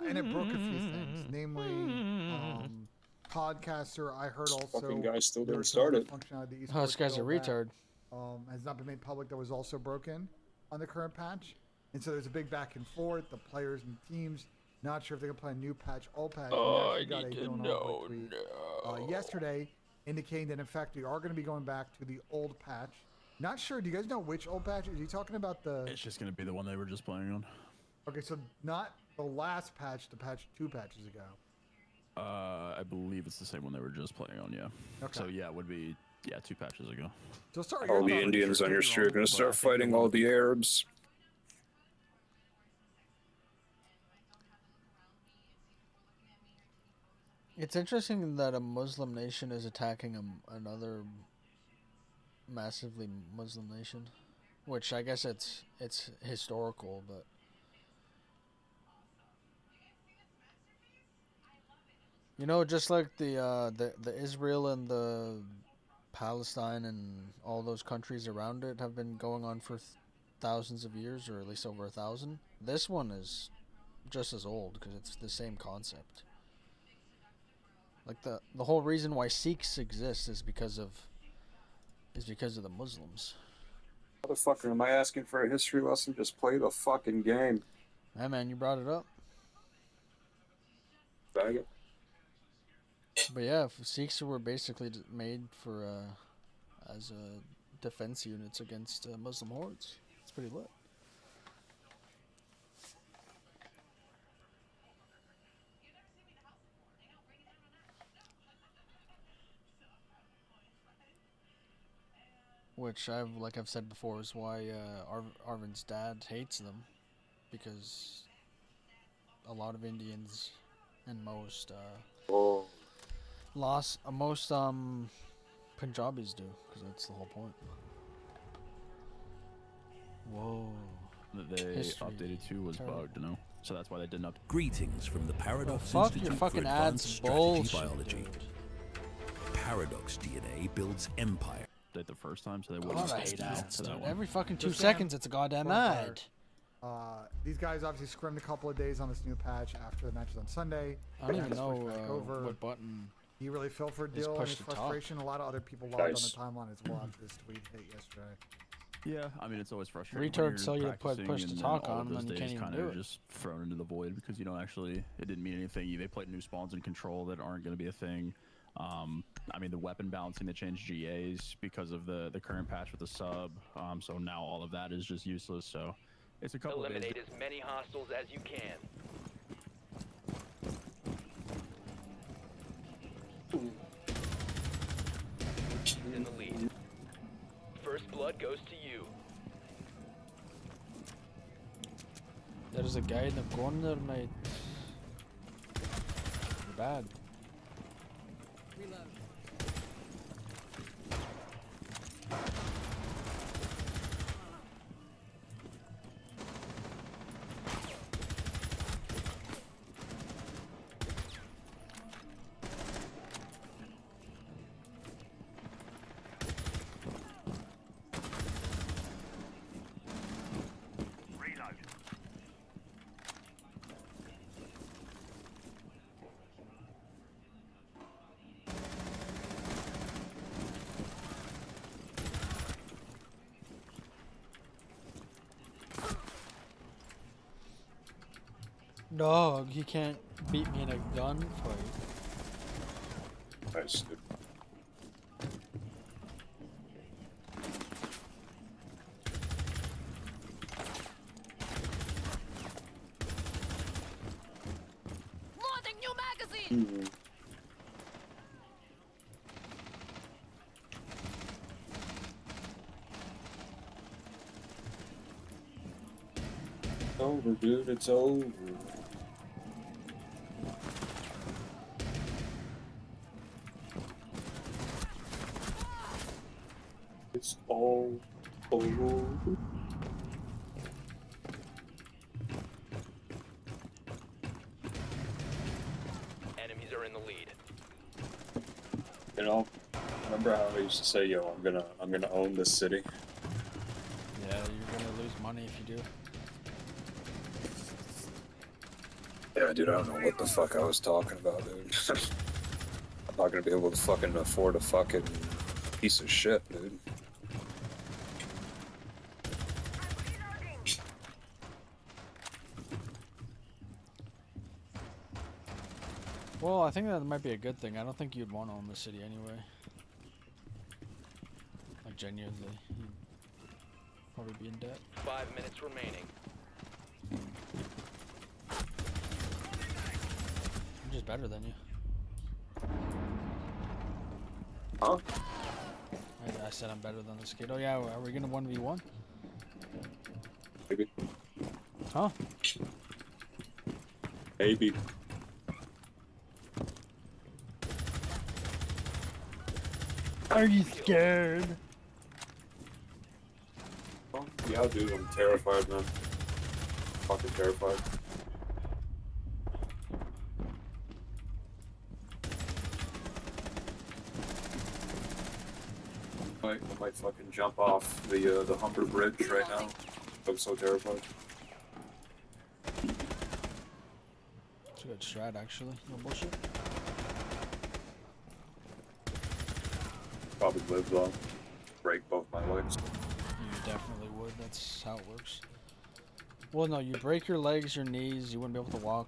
And it broke a few things, namely, podcaster. I heard also Fucking guy still there didn't was some start other it. functionality. Oh, this guy's a retard. Has not been made public that was also broken on the current patch, and so there's a big back and forth. The players and teams not sure if they're gonna play a new patch, old patch. Oh, We I got need a to don't know tweet yesterday indicating that in fact we are going to be going back to the old patch. Not sure. Do you guys know which old patch? Is he talking about the? It's just gonna be the one they were just playing on. Okay, so not the last patch, the patch 2 patches ago. I believe it's the same one they were just playing on, yeah. Okay. So yeah, it would be 2 patches ago. So start All the Indians on your street are gonna start fighting all the Arabs. It's interesting that a Muslim nation is attacking another massively Muslim nation, which I guess it's historical, but you know, just like the Israel and the Palestine and all those countries around it have been going on for thousands of years, or at least over 1,000. This one is just as old because it's the same concept. Like the whole reason why Sikhs exist is because of the Muslims. Motherfucker, am I asking for a history lesson? Just play the fucking game. Hey man, you brought it up. Bag it. But yeah, Sikhs were basically made for as defense units against Muslim hordes. It's pretty lit. Which I've said before is why Arvin's dad hates them, because a lot of Indians and most Punjabis do, because that's the whole point. Whoa. That they updated to was bugged, you know? So that's why they didn't update. Greetings from the Paradox Fuck Institute your fucking for ads, Advanced bullshit, Strategy Biology. dude. Paradox DNA builds empire. The first time, so they God, wouldn't I hate ads, to that dude. one. Every fucking 2 Just seconds, it's a goddamn ad. These guys obviously scrimmed a couple of days on this new patch after the matches on Sunday. I don't even Just know pushed back over. what button. He really felt for is Dill and push his to talk. frustration. A lot of other people logged Nice. on the timeline as well after this tweet hit yesterday. Yeah, I mean, it's always frustrating. Retards tell you to put practicing push to and talk all on, of and those then you days can't even kinda do it. just thrown into the void because you don't actually, it didn't mean anything. They played new spawns and control that aren't going to be a thing. I mean, the weapon balancing, they changed GAs because of the current patch with the sub. So now all of that is just useless. So it's a couple Eliminate of days. as many hostiles as you can. In the lead. First blood goes to you. There's a guy in the corner, mate. Bad. Dog, he can't beat me in a gunfight. Nice, dude. Loading new magazine! Over, dude. It's over. It's all over. Enemies are in the lead. You know, remember how I used to say, "Yo, I'm gonna own this city." Yeah, you're gonna lose money if you do. Yeah, dude, I don't know what the fuck I was talking about, dude. I'm not gonna be able to fucking afford a fucking piece of shit, dude. Well, I think that might be a good thing. I don't think you'd want to own the city anyway. Like, genuinely. You'd probably be in debt. 5 minutes remaining. I'm just better than you. Huh? I said I'm better than this kid. Oh yeah, are we gonna 1v1? Maybe. Huh? Maybe. Are you scared? Oh, yeah, dude, I'm terrified, man. Fucking terrified. I might fucking jump off the Humber Bridge right now. I'm so terrified. It's a good strat, actually. No bullshit. Probably live though. Break both my legs. You definitely would. That's how it works. Well, no, you break your legs, your knees, you wouldn't be able to walk.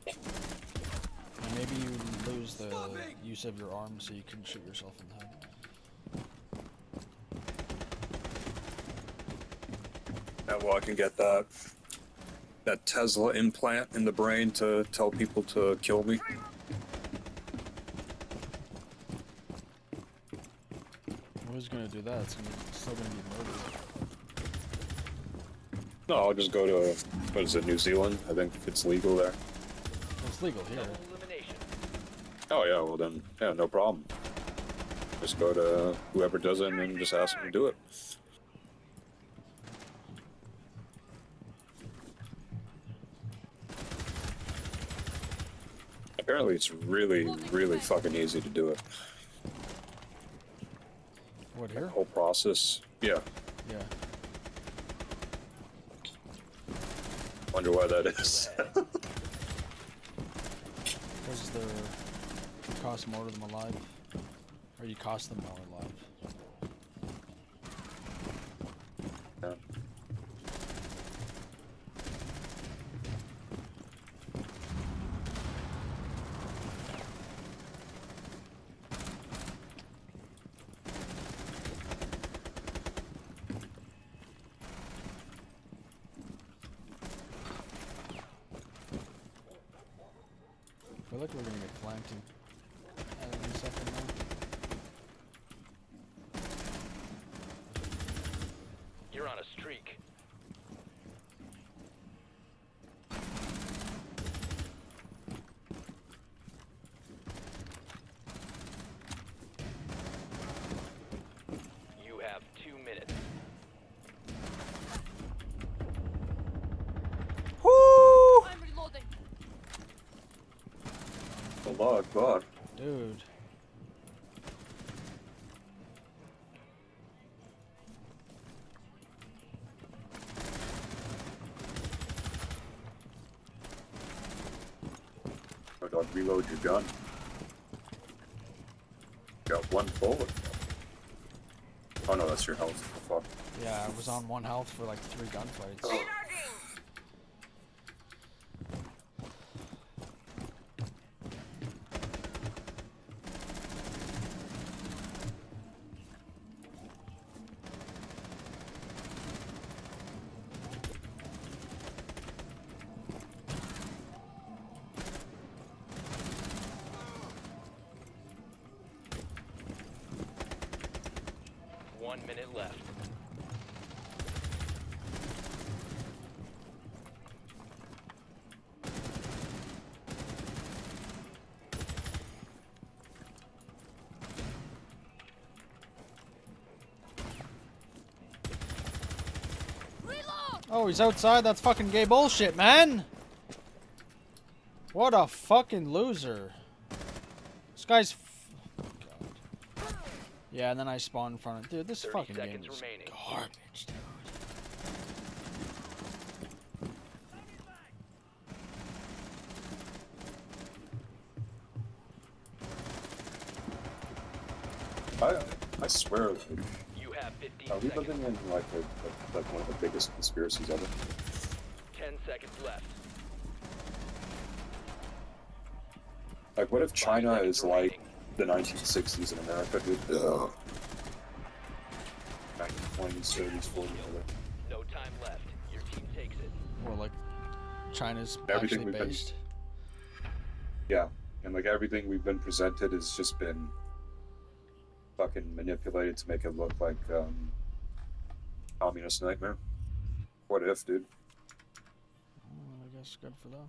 And maybe you lose the use of your arms so you can shoot yourself in the head. Yeah, well, I can get that Tesla implant in the brain to tell people to kill me. Who's gonna do that? It's still gonna be murder. No, I'll just go to, what is it, New Zealand? I think it's legal there. It's legal here. Double elimination. Oh yeah, well then, yeah, no problem. Just go to whoever does it and just ask them to do it. Apparently it's really, really fucking easy to do it. What, The here? whole process. Yeah. Yeah. Wonder why that is. Because they're cost more to them alive. Or you cost them more alive. Yeah. I feel like we're gonna get flanked in any second now. You're on a streak. You have 2 minutes. I'm reloading. Allah God. Dude. Oh, dog, reload your gun. Got one bullet. Oh no, that's your health. Fuck. Yeah, I was on 1 health for like 3 gunfights. Oh. One minute left. Oh, he's outside? That's fucking gay bullshit, man! What a fucking loser. This guy's... Oh, God. Yeah, and then I spawn in front of... Dude, this 30 fucking game seconds is remaining. garbage, dude. I swear, like, You have 15 are we seconds. living in like one of the biggest conspiracies ever? 10 seconds left. Like, what if China seconds is like remaining. the 1960s in America, dude? Ugh. 1920s, 30s, 40s, whatever. No time left. Your team takes it. Or like China's Everything actually we've been- based. Yeah, and like everything we've been presented has just been fucking manipulated to make it look like communist nightmare. What if, dude? Well, I guess good for them.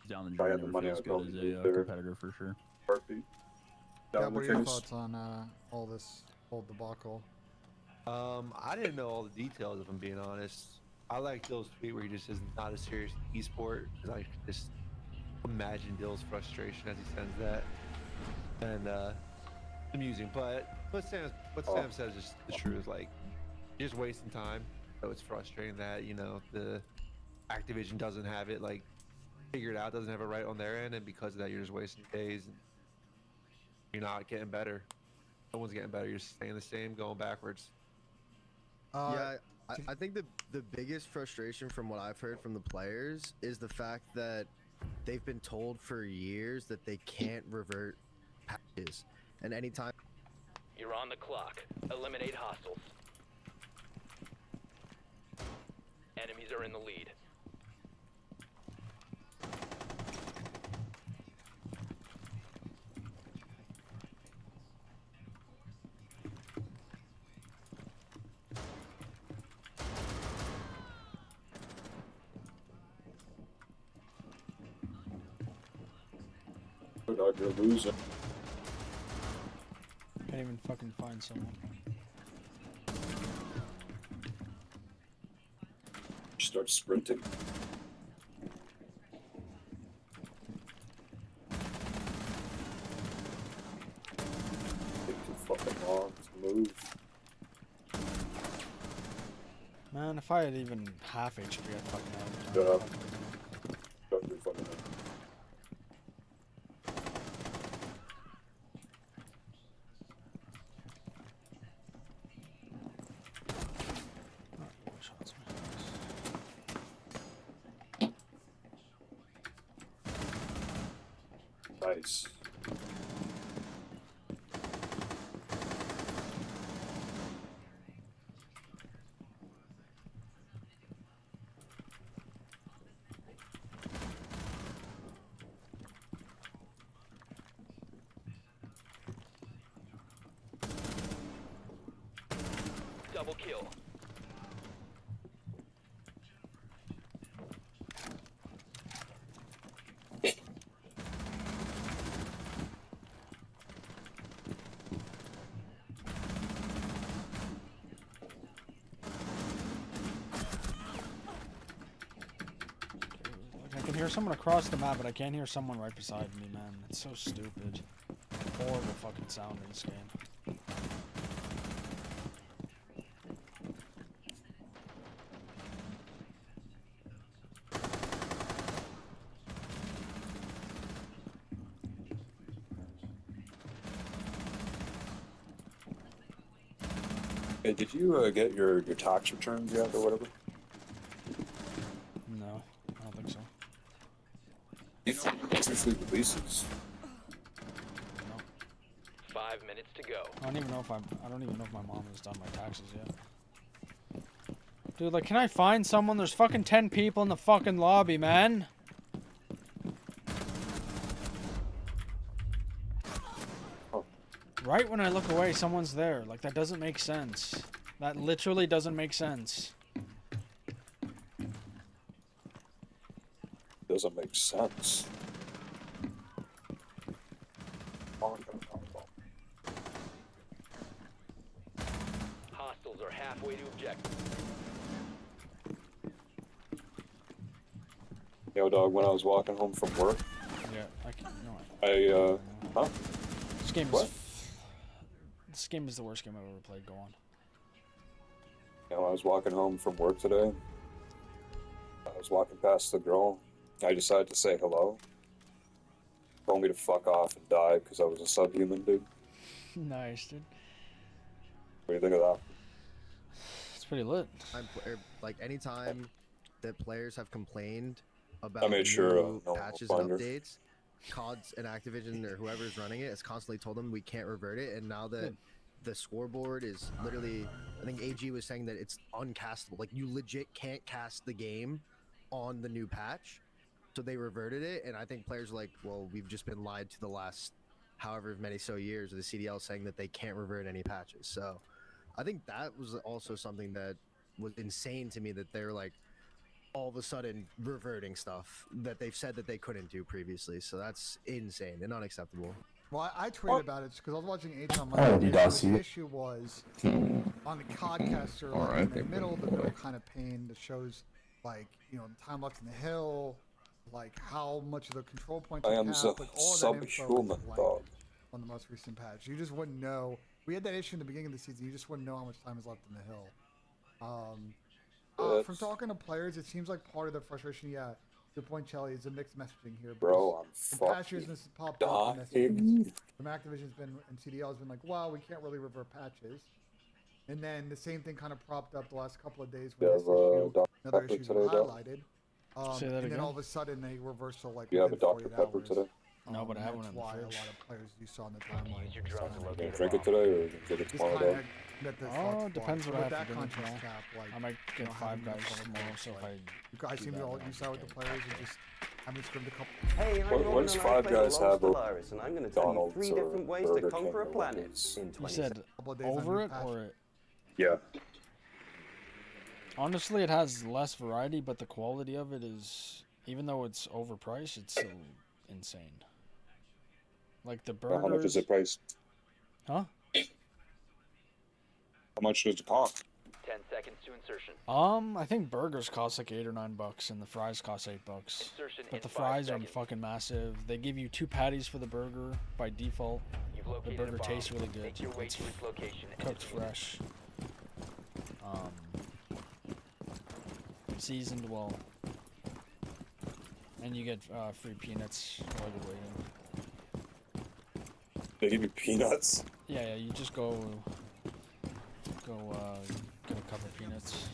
Down the If I had journey the never money, feels I'd good probably as move a there. competitor for sure. Heartbeat. Yeah, Down what are the your case. thoughts on all this whole debacle? I didn't know all the details, if I'm being honest. I like Dill's tweet where he just says not a serious esport, because I could just imagine Dill's frustration as he sends that. And amusing, but what Sam says is the truth. Like, you're just wasting time. So it's frustrating that, you know, the Activision doesn't have it like figured out, doesn't have it right on their end, and because of that you're just wasting days and you're not getting better. No one's getting better, you're just staying the same, going backwards. Yeah, I think the biggest frustration from what I've heard from the players is the fact that they've been told for years that they can't revert patches, and anytime You're on the clock. Eliminate hostiles. Enemies are in the lead. Dog, you're losing. Can't even fucking find someone. Start sprinting. Take too fucking long to move. Man, if I had even half HP, I'd fucking have Shut it. up. Shut your fucking mouth. Shots, Nice. Double kill. Like, I can hear someone across the map, but I can't hear someone right beside me, man. It's so stupid. Horrible fucking sound in this game. Hey, did you get your tax returns yet or whatever? No, I don't think so. You know, it usually releases. No. 5 minutes to go. I don't even know if my mom has done my taxes yet. Dude, like, can I find someone? There's fucking 10 people in the fucking lobby, man. Oh. Right when I look away, someone's there. Like, that doesn't make sense. That literally doesn't make sense. Doesn't make sense. Hostiles are halfway to objective. Yo, dog, when I was walking home from work, Yeah, I can. You know what? huh? This game What? is. This game is the worst game I've ever played. Go on. You know, I was walking home from work today. I was walking past the girl. I decided to say hello. told me to fuck off and die because I was a subhuman, dude. Nice, dude. What do you think of that? It's pretty lit. Like anytime that players have complained about I made new sure no one patches will and find her. updates, CODs and Activision or whoever's running it has constantly told them we can't revert it, and now that Good. the scoreboard is literally, I think AG was saying that it's uncastable. Like you legit can't cast the game on the new patch, so they reverted it, and I think players are like, well, we've just been lied to the last however many so years of the CDL saying that they can't revert any patches. So I think that was also something that was insane to me, that they're like all of a sudden reverting stuff that they've said that they couldn't do previously. So that's insane and unacceptable. Well, I tweeted about it because I was watching H on Oh, Monday. did I The see it? issue was Hmm. on the codcaster, like Alright, in the middle boy. kind of pane that shows, like, you know, the time left in the hill, like how much of the control points I are am capped, like all of that info is subhuman, blank dog. on the most recent patch. You just wouldn't know. We had that issue in the beginning of the season. You just wouldn't know how much time is left in the hill. From That's- talking to players, it seems like part of the frustration, yeah, the point, Chelly, is a mixed messaging here. Bro, I'm in past years, fucking this has popped up. And dying. from Activision's been and CDL has been like, well, we can't really revert patches. And then the same thing kind of propped up the last couple of days when You this have a issue, Dr. another Pepper issues were today, Doc? highlighted. Say that And then again? all of a sudden they reversal like You have a within Dr. 48 Pepper hours. today? No, but I have one that's in the why fridge. a lot of players you saw in the timeline. Use your drone to You locate gonna a drink it bomb. today or you gonna get it Just tomorrow, kind dog? of met the Oh, thought depends squad. what I With have that to do contract tomorrow. cap, like, I might you get know, Five having Guys enough tomorrow, points, so if like, I you guys do seem that, to all then you I'll saw with the get players and just haven't scrimmed a couple. Hey, I'm What Robin does and I Five play Guys the have Lost over Polaris, and I'm going to tell you McDonald's 3 or different ways Burger to conquer a King or planet Wendy's? in You 20 said Couple of days on over new it patch. or it? Yeah. Honestly, it has less variety, but the quality of it is, even though it's overpriced, it's still insane. Like the burgers. How much is it priced? Huh? How much does it cost? 10 seconds to insertion. I think burgers cost like $8 or $9, and the fries cost $8. Insertion But in the 5 fries are seconds. fucking massive. They give you 2 patties for the burger by default. You've The located burger a bomb. tastes really good. Make your way It's to its location and cooked defuse it. fresh. Seasoned well. And you get free peanuts while you're waiting. They give you peanuts? Yeah, you just go get a cup of peanuts.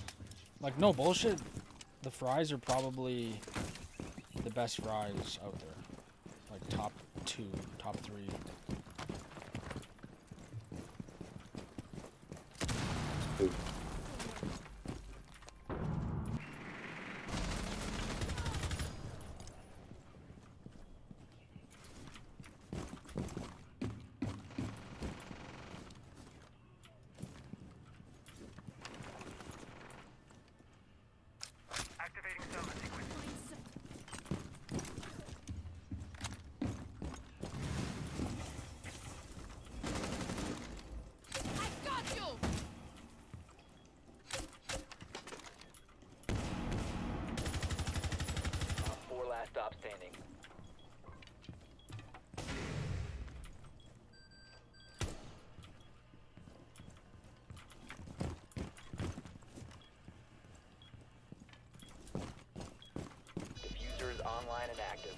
Like, no bullshit. The fries are probably the best fries out there. Like top 2, top 3. I got you! Op 4 last stop standing. Diffuser is online and active.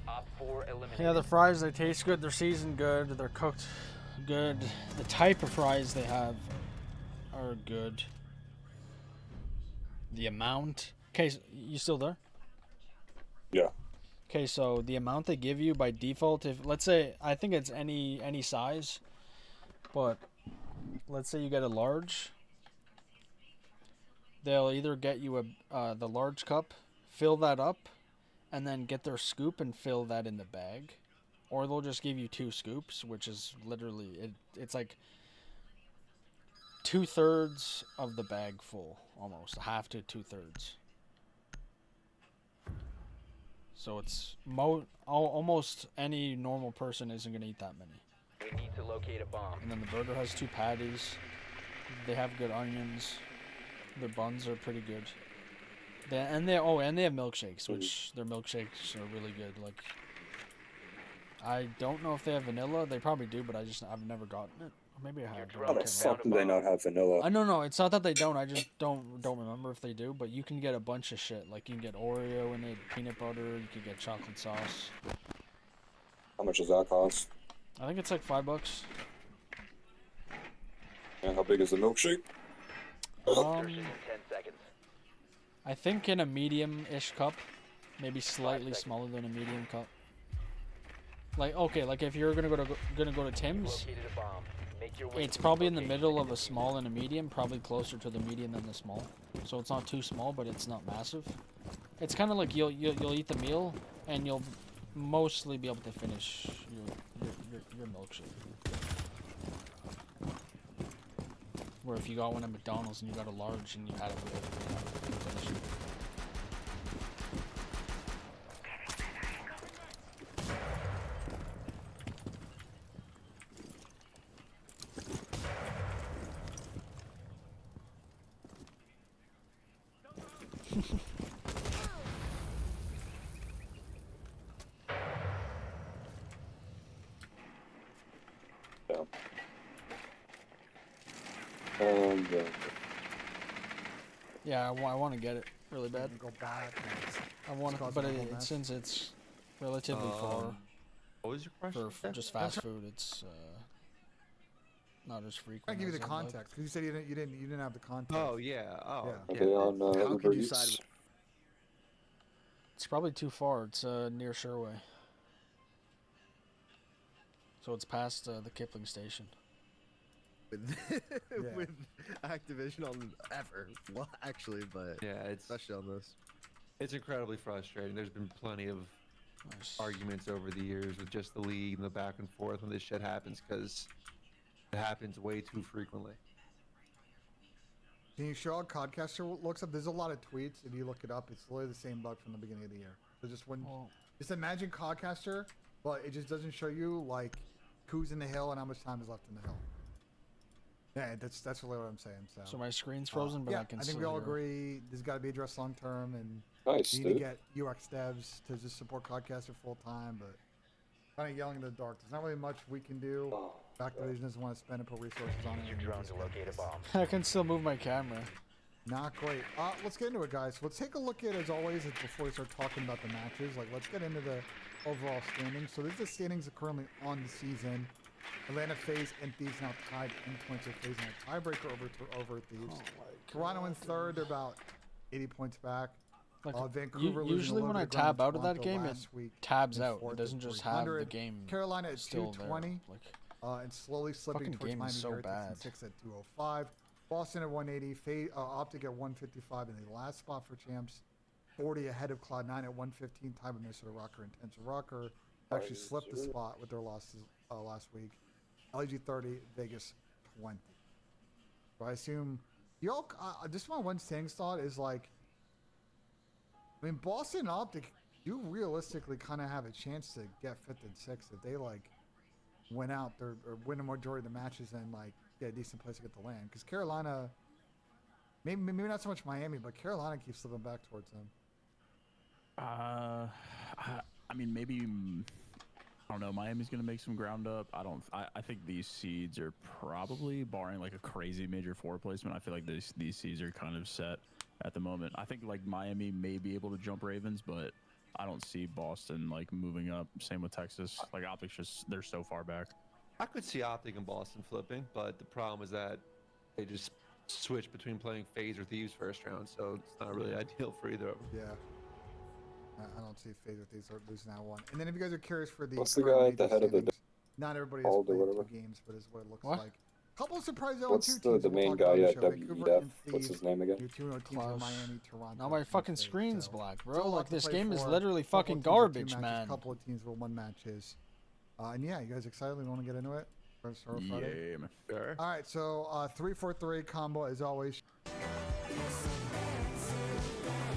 Op 4 eliminated. Yeah, the fries, they taste good, they're seasoned good, they're cooked good. The type of fries they have are good. The amount. Okay, you still there? Yeah. Okay, so the amount they give you by default, if let's say, I think it's any size, but let's say you get a large, they'll either get you the large cup, fill that up, and then get their scoop and fill that in the bag, or they'll just give you 2 scoops, which is literally it's like 2/3 of the bag full, almost half to 2/3. So it's almost any normal person isn't gonna eat that many. We need to locate a bomb. And then the burger has 2 patties. They have good onions. Their buns are pretty good. They have milkshakes, which their milkshakes are really good. Like, I don't know if they have vanilla. They probably do, but I've never gotten it. Or maybe I have. but I How the can't fuck do they not have vanilla? No, it's not that they don't. I just don't remember if they do. But you can get a bunch of shit. Like, you can get Oreo in it, peanut butter. You can get chocolate sauce. How much does that cost? I think it's like $5. And how big is the milkshake? Insertion in 10 seconds. I think in a medium-ish cup, maybe slightly smaller than a medium cup. Like, okay, like if you're gonna go to Tim's, Located a bomb. Make your way it's to probably in the location middle of and a defuse small and a medium, probably closer to the medium than the small. So it's not too small, but it's not massive. It's kind of like you'll eat the meal and you'll mostly be able to finish your milkshake. Where if you got one at McDonald's and you got a large and you had it with it, you couldn't finish it. Yeah. Yeah, I want to get it really bad. Go back. I want to, cause but a whole mess. since it's relatively far What was your question? for just fast food, it's not as frequent. I give you as the I'd like. context because you said you didn't have the context. Oh yeah. Oh. Yeah. Are they on How Uber could you Eats? side It's probably too far. It's near Sherway, so it's past the Kipling station. with Yeah. with Activision on ever? Well, actually, but Yeah, it's especially on this. it's incredibly frustrating. There's been plenty of Nice. arguments over the years with just the league and the back and forth when this shit happens because it happens way too frequently. Can you show how Codcaster looks up? There's a lot of tweets. If you look it up, it's literally the same bug from the beginning of the year. So just imagine Codcaster, but it just doesn't show you like who's in the hill and how much time is left in the hill. Yeah, that's really what I'm saying. So my screen's frozen, but yeah, I can I still think we all hear it. agree this got to be addressed long term, and Nice, we need to dude. get UX devs to just support Codcaster full time. But kind of yelling in the dark. There's not really much we can do. Activision doesn't want to spend and put resources on it. your and drone just to locate a bomb. I can still move my camera. Not great. Let's get into it, guys. Let's take a look at, as always, before we start talking about the matches. Like, let's get into the overall standings. So, this is the standings that are currently on the season. Atlanta, FaZe, and Thieves now tied in points with FaZe and a tiebreaker over Thieves. Toronto in third. They're about 80 points back. Like, Vancouver losing usually a when little I bit of ground tab out of that Toronto game, it last week tabs in out. It fourth doesn't at just have the 300. game Carolina at still 220. there. Like, And slowly slipping Fucking towards game Miami is so Heretics in bad. 6 at 205. Boston at 180. Optic at 155 in the last spot for champs. 40 ahead of Cloud9 at 115. Tied with Minnesota Rocker and Tensor Rocker. Actually slipped the spot with their losses last week. LG 30, Vegas 20. So I assume y'all. Just my one standings thought is like. I mean, Boston and Optic do realistically kind of have a chance to get 5th and 6th if they like win out or win a majority of the matches and like get a decent place to get the land. Because Carolina, maybe not so much Miami, but Carolina keeps slipping back towards them. I mean, maybe I don't know. Miami's gonna make some ground up. I think these seeds are probably, barring like a crazy major 4 placement. I feel like these seeds are kind of set at the moment. I think like Miami may be able to jump Ravens, but I don't see Boston like moving up. Same with Texas. Like Optics, just they're so far back. I could see Optic and Boston flipping, but the problem is that they just switch between playing FaZe or Thieves first round, so it's not really ideal for either of them. Yeah. I don't see FaZe with these are losing that one. And then if you guys are curious for the What's the current guy at the major head of the standings, not everybody has Bald or played whatever? 2 games, but is what it looks What? like. Couple surprise 0-2 What's teams. the we'll main talk about guy on the at show. Vancouver WEF? and What's Thieves. his name again? Your 2 teams are Klaus. Miami, Toronto. now my and fucking FaZe. screen's So, black, it's a bro. lot Like to this play game is for. literally Couple fucking teams with 2 garbage, matches, man. Couple of teams with 1 matches. And yeah, you guys excited? We want to get into it? First or Friday? Yeah, man. Sure. All right, so 3-4-3 combo as always.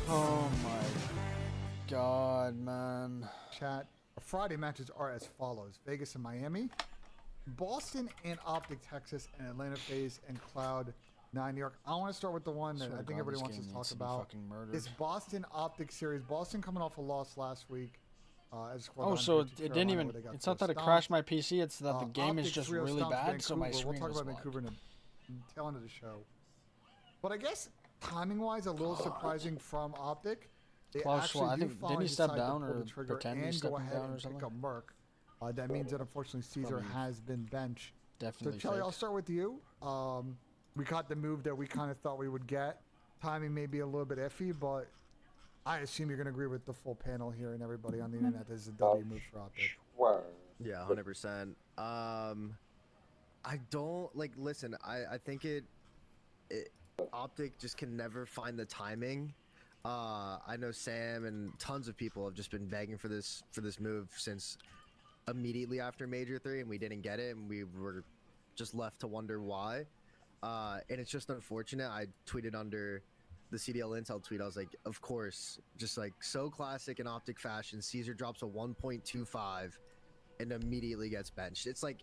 Oh my. God, man. Chat. Friday matches are as follows: Vegas and Miami, Boston and Optic Texas, and Atlanta FaZe and Cloud 9 New York. I want to start with the one that Swear I to think God, everybody this wants game to needs talk to be about. fucking murdered. This Boston Optic series. Boston coming off a loss last week. As Oh, so it didn't even. It's not that it crashed my PC. It's that the game is just really bad. So my screen We'll talk was about locked. Vancouver in the tail end of the show. But I guess timing-wise, a little surprising from Optic. They Klaus actually Schwab, I do think- finally didn't he step decide to down pull or the trigger pretend he's and go stepping ahead down or and pick something? up Merc. That means that unfortunately Caesar Probably has been benched. Definitely So Kelly, fake. I'll start with you. We got the move that we kind of thought we would get. Timing may be a little bit iffy, but I assume you're going to agree with the full panel here and everybody on the internet. This is a W move for Optic. Yeah, 100%. I don't like. Listen, I think Optic just can never find the timing. I know Sam and tons of people have just been begging for this move since immediately after Major 3, and we didn't get it, and we were just left to wonder why. And it's just unfortunate. I tweeted under the CDL Intel tweet. I was like, of course, just like so classic in Optic fashion. Caesar drops a 1.25 and immediately gets benched. It's like,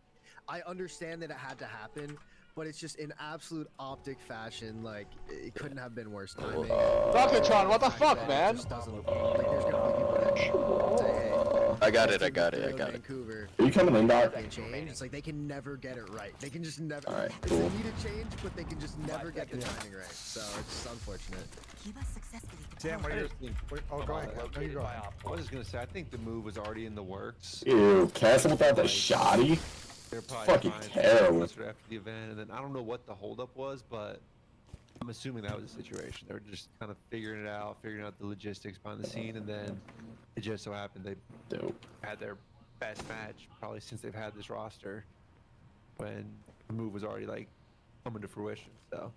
I understand that it had to happen, but it's just in absolute Optic fashion. Like, it couldn't have been worse timing. Rocketron, what the fuck, It man? just doesn't look like there's gonna be people that say, hey, I got this it, I team got is it, I good got in it. Vancouver. Are you coming in, Doc? They change. It's like they can never get it right. They can just never. Alright, They cool. need a change, but they can just never get the timing right. So it's just unfortunate. Dan, what are your... Oh, go ahead. No, you go ahead. I was just gonna say, I think the move was already in the works. Ew, Castle without the shoddy? They're probably Fucking trying to terrible. closer after the event, and then I don't know what the holdup was, but I'm assuming that was the situation. They were just kind of figuring out the logistics behind the scene, and then it just so happened they Dope. had their best match probably since they've had this roster when the move was already like coming to fruition. So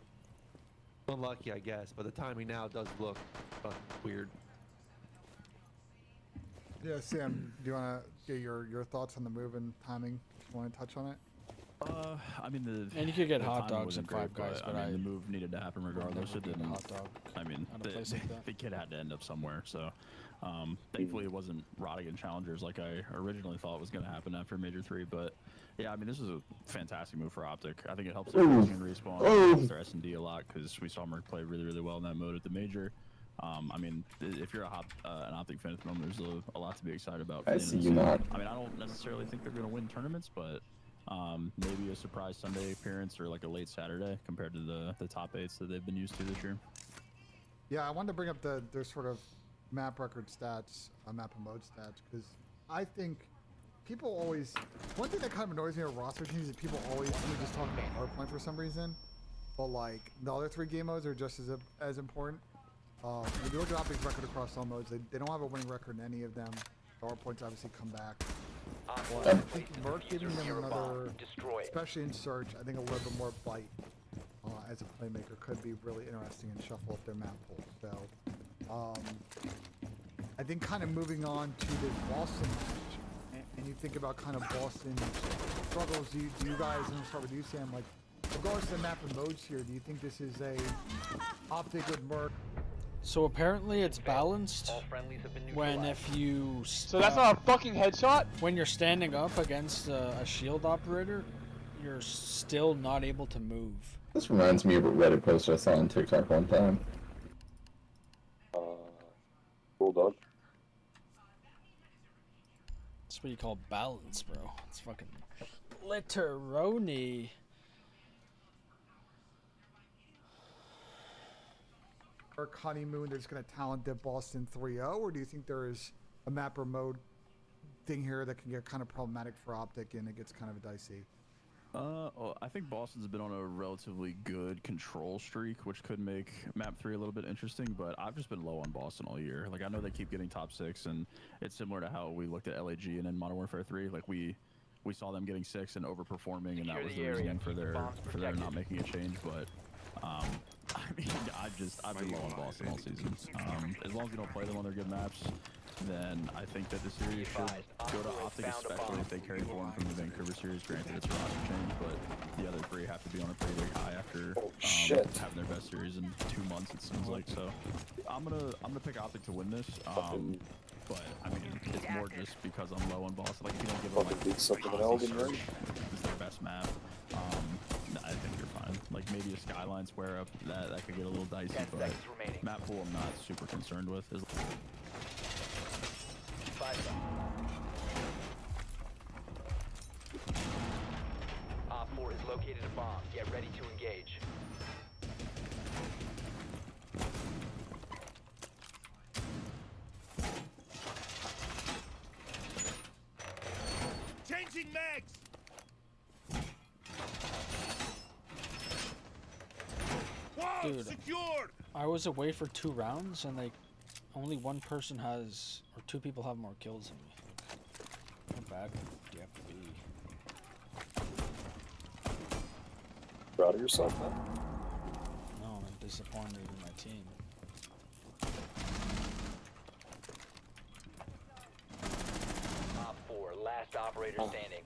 unlucky, I guess, but the timing now does look weird. Yeah, Sam, do you want to get your thoughts on the move and timing? You want to touch on it? I mean And you could get the hot timing dogs wasn't at Five great, Guys, but I mean I the move needed to happen regardless. never It get a didn't. hot dog I mean, at a place like that. the kid had to end up somewhere. So thankfully it wasn't Rodigan Challengers like I originally thought was going to happen after Major 3. But yeah, I mean this was a fantastic move for Optic. I think it helps their and respawn, it helps their S&D a lot because we saw Merc play really well in that mode at the Major. I mean, if you're an Optic fan at the moment, there's a lot to be excited about. I see you not. I mean, I don't necessarily think they're going to win tournaments, but maybe a surprise Sunday appearance or like a late Saturday compared to the top 8s that they've been used to this year. Yeah, I wanted to bring up their sort of map record stats, map and mode stats, because I think people always... One thing that kind of annoys me with roster teams is people always just talk about hardpoint for some reason, but like the other 3 game modes are just as important. If you look at Optic's record across all modes, they don't have a winning record in any of them. The hardpoints obviously come back. But I think Merc giving them another, especially in Search, I think a little bit more bite as a playmaker could be really interesting and shuffle up their map pool. So I think kind of moving on to the Boston match, and you think about kind of Boston's struggles. Do you guys, and we'll start with you, Sam, like regardless of the map and modes here, do you think this is a Optic with Merc? So apparently it's balanced when if you... So that's not a fucking headshot? When you're standing up against a shield operator, you're still not able to move. This reminds me of a Reddit post I saw on TikTok one time. Bulldog. That's what you call balance, bro. It's fucking Litteroni. Or honeymoon that's going to talent dip Boston 3-0, or do you think there is a map or mode thing here that can get kind of problematic for Optic and it gets kind of dicey? Well, I think Boston's been on a relatively good control streak, which could make map 3 a little bit interesting, but I've just been low on Boston all year. Like, I know they keep getting top 6, and it's similar to how we looked at LAG and in Modern Warfare 3. Like, we saw them getting 6 and overperforming, and that was the reasoning for their not making a change, but I mean, I've been low on Boston all season. As long as we don't play them on their good maps, then I think that the series should go to Optic, especially if they carry forward from the Vancouver series. Granted, it's a roster change, but the other three have to be on a pretty big high after having their best series in 2 months. It seems like. So I'm gonna pick Optic to win this. But I mean, it's more just because I'm low on Boston. Like if you don't give them like beat something in Aussie Elden Surge Ring. is their best map. I think you're fine. Like maybe a Skyline square up that could get a little dicey, 10 but seconds remaining. map pool I'm not super concerned with. 5 seconds. Op 4 is located a bomb. Get ready to engage. Changing mags! Dude, Secured! I was away for 2 rounds and only one person has, or 2 people have more kills than me. How bad do you have to be? Proud of yourself, man. No, I'm disappointed in my team. Op 4, last operator standing.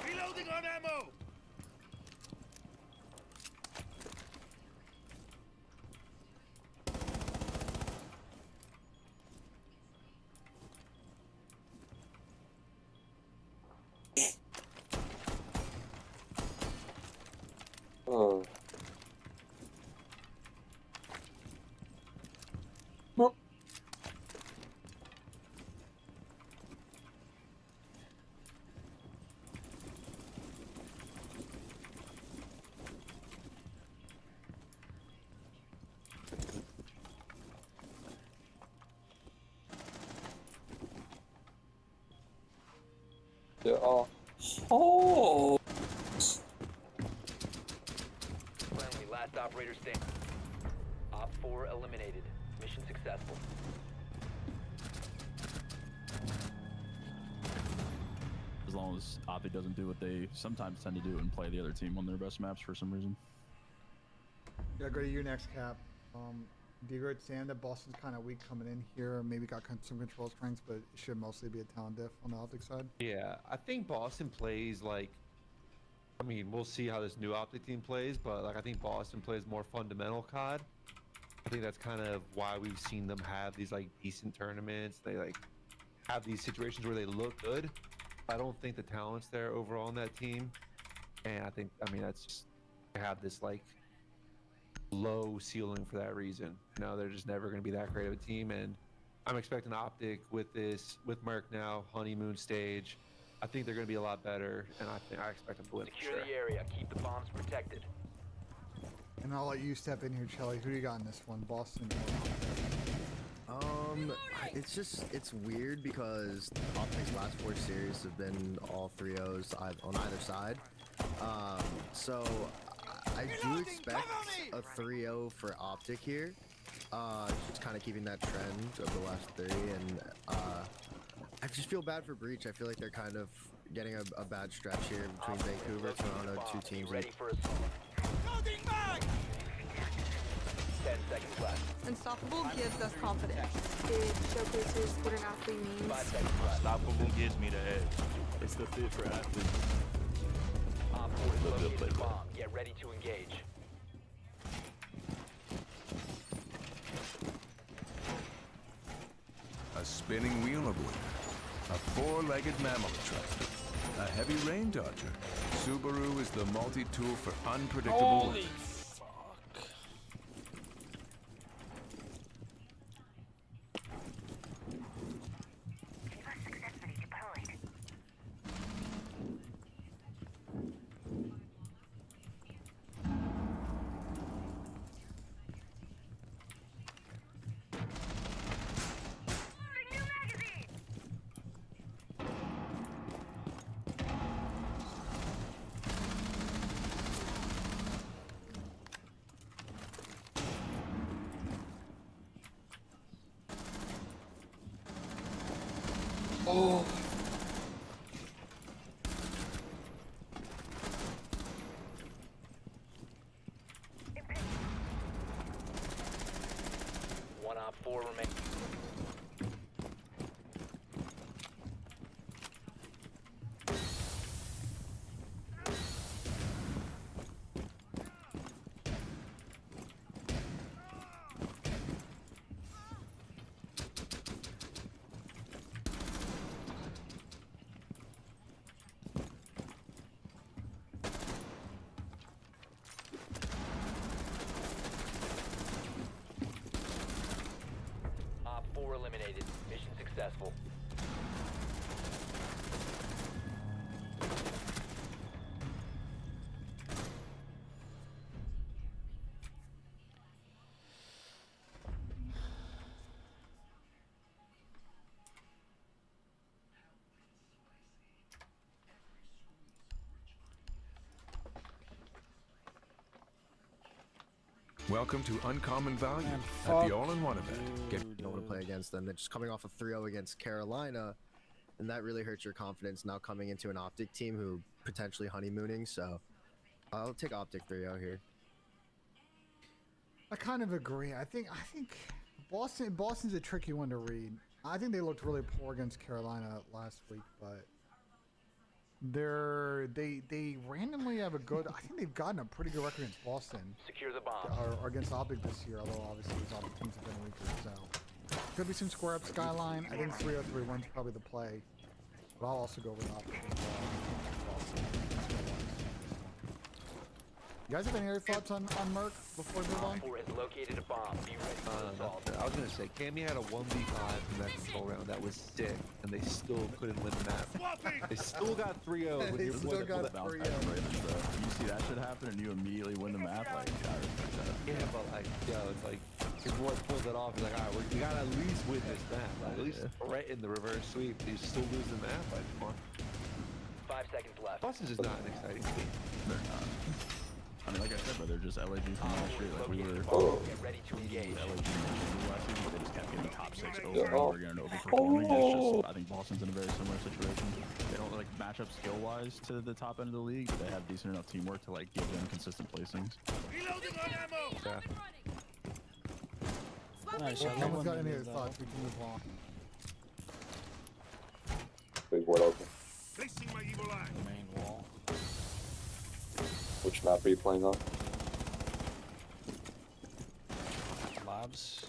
Reloading on ammo! Oh. Yeah. Oh. Friendly, last operator standing. Op 4 eliminated. Mission successful. As long as Optic doesn't do what they sometimes tend to do and play the other team on their best maps for some reason. Yeah, go to you next, Cap. Do you understand that Boston's kind of weak coming in here? Maybe got some control strengths, but it should mostly be a talent diff on the Optic side. Yeah, I think Boston plays like. I mean, we'll see how this new Optic team plays, but like I think Boston plays more fundamental COD. I think that's kind of why we've seen them have these like decent tournaments. They like have these situations where they look good. I don't think the talent's there overall on that team, and I mean that's just they have this like low ceiling for that reason. You know, they're just never going to be that great of a team, and I'm expecting Optic with Merc now honeymoon stage. I think they're going to be a lot better, and I expect them to win. Secure the area. Keep the bombs protected. And I'll let you step in here, Chelly. Who do you got in this one, Boston or Optic? It's weird because Optic's last 4 series have been all 3-0s on either side. So I do expect a 3-0 for Optic here. Just kind of keeping that trend of the last 3, and I just feel bad for Breach. I feel like they're kind of getting a bad stretch here between Vancouver, Toronto, 2 teams. Ready for assault. 10 seconds left. Unstoppable gives us confidence. It showcases what an athlete means. 5 seconds left. Unstoppable gives me the edge. It's the fit for athletes. Op 4 is located a bomb. Get ready to engage. A spinning wheel of wood. A 4-legged mammal tractor. A heavy rain dodger. Subaru is the multi-tool for unpredictable weather. One op 4 remains. Op 4 eliminated. Mission successful. Welcome to Uncommon Value Man, at fuck the All-in-One event. Get you don't want to play against them. They're just coming off a 3-0 against Carolina, and that really hurts your confidence now coming into an Optic team who potentially honeymooning. So I'll take Optic 3-0 here. I kind of agree. I think Boston's a tricky one to read. I think they looked really poor against Carolina last week, but they randomly have a good. I think they've gotten a pretty good record against Boston Secure the bomb. or against Optic this year. Although obviously these Optic teams have been weaker, so could be some square up skyline. I think 3-0-3-1's probably the play, but I'll also go with Optic as well. Boston. You guys have any other thoughts on Merc before we move on? Op 4 has located a bomb. Be ready for assault. I was gonna say, Cammy had a 1v5 in that control round that was sick, and they still couldn't win the map. They still got 3-0. They still got 3-0. You see that shit happen and you immediately win the map. Like, I respect that. Yeah, but like, yo, it's like, if Roy pulls it off, he's like, all right, we gotta at least win this map. Like, at least threaten the reverse sweep. You still lose the map. Like, come on. 5 seconds left. Boston's just not an exciting team. They're not. I mean, like I said, but they're just LAG from last year. Like, we were Get ready to engage. LAG last season, but they just kept getting top 6 over and over again and overperforming. It's just, I think Boston's in a very similar situation. They don't like match up skill-wise to the top end of the league, but they have decent enough teamwork to like give them consistent placings. Yeah. Nice. If I love no one's when got they any do other that. thoughts, we can move on. Big word open. Main wall. Which map are you playing on? Labs.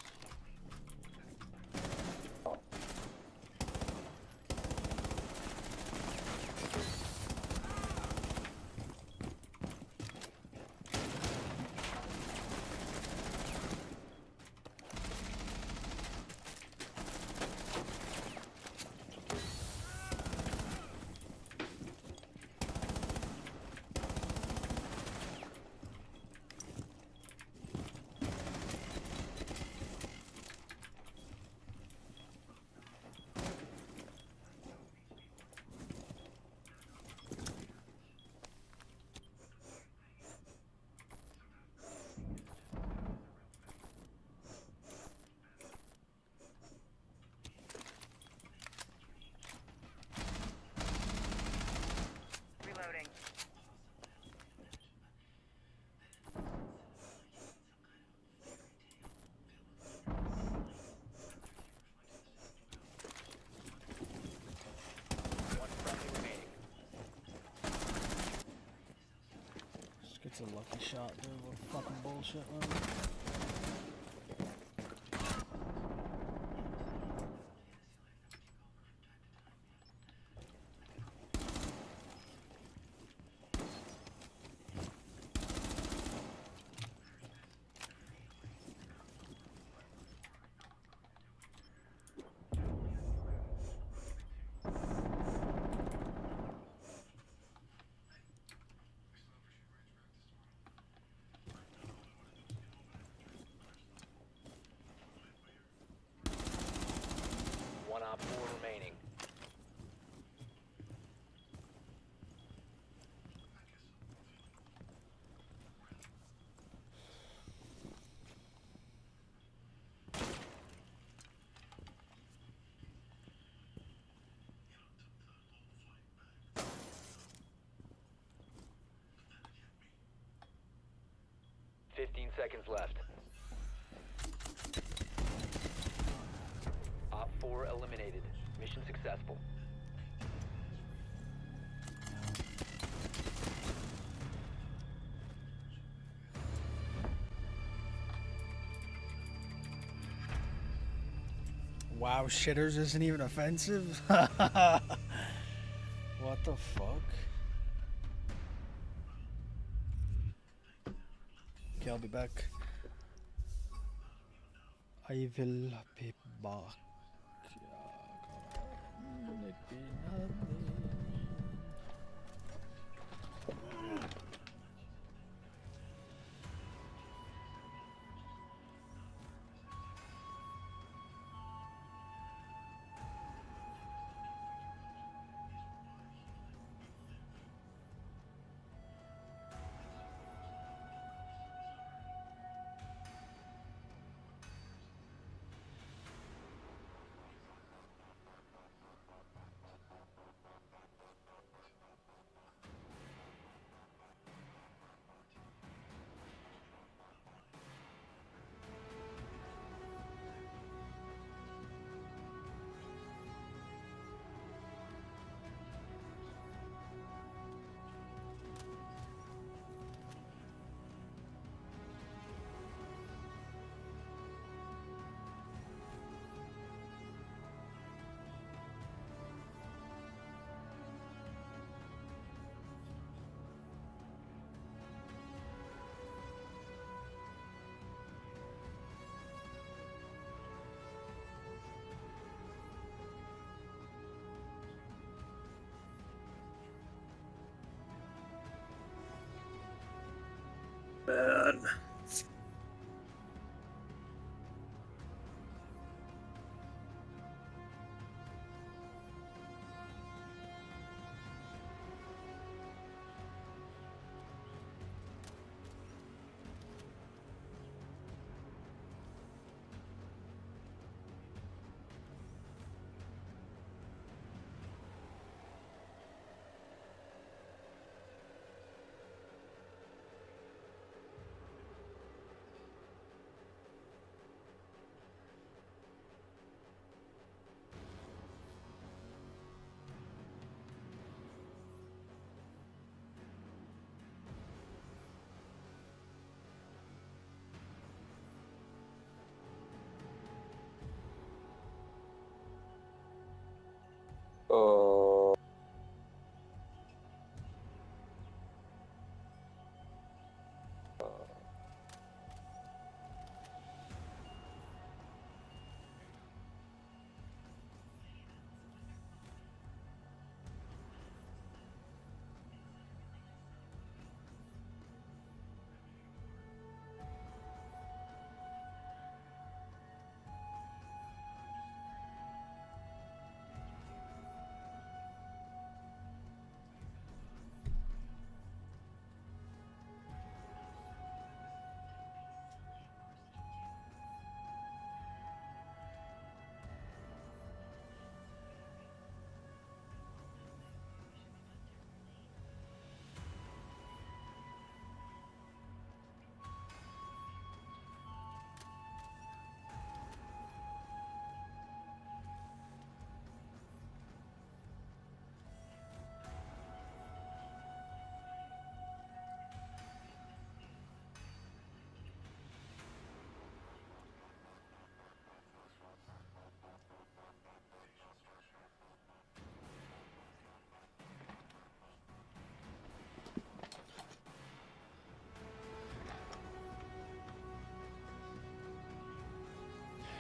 It's a lucky shot, dude. What fucking bullshit, man. 15 seconds left. Op 4 eliminated. Mission successful. Wow, shitters isn't even offensive? What the fuck? Okay, I'll be back. I will be back. Man.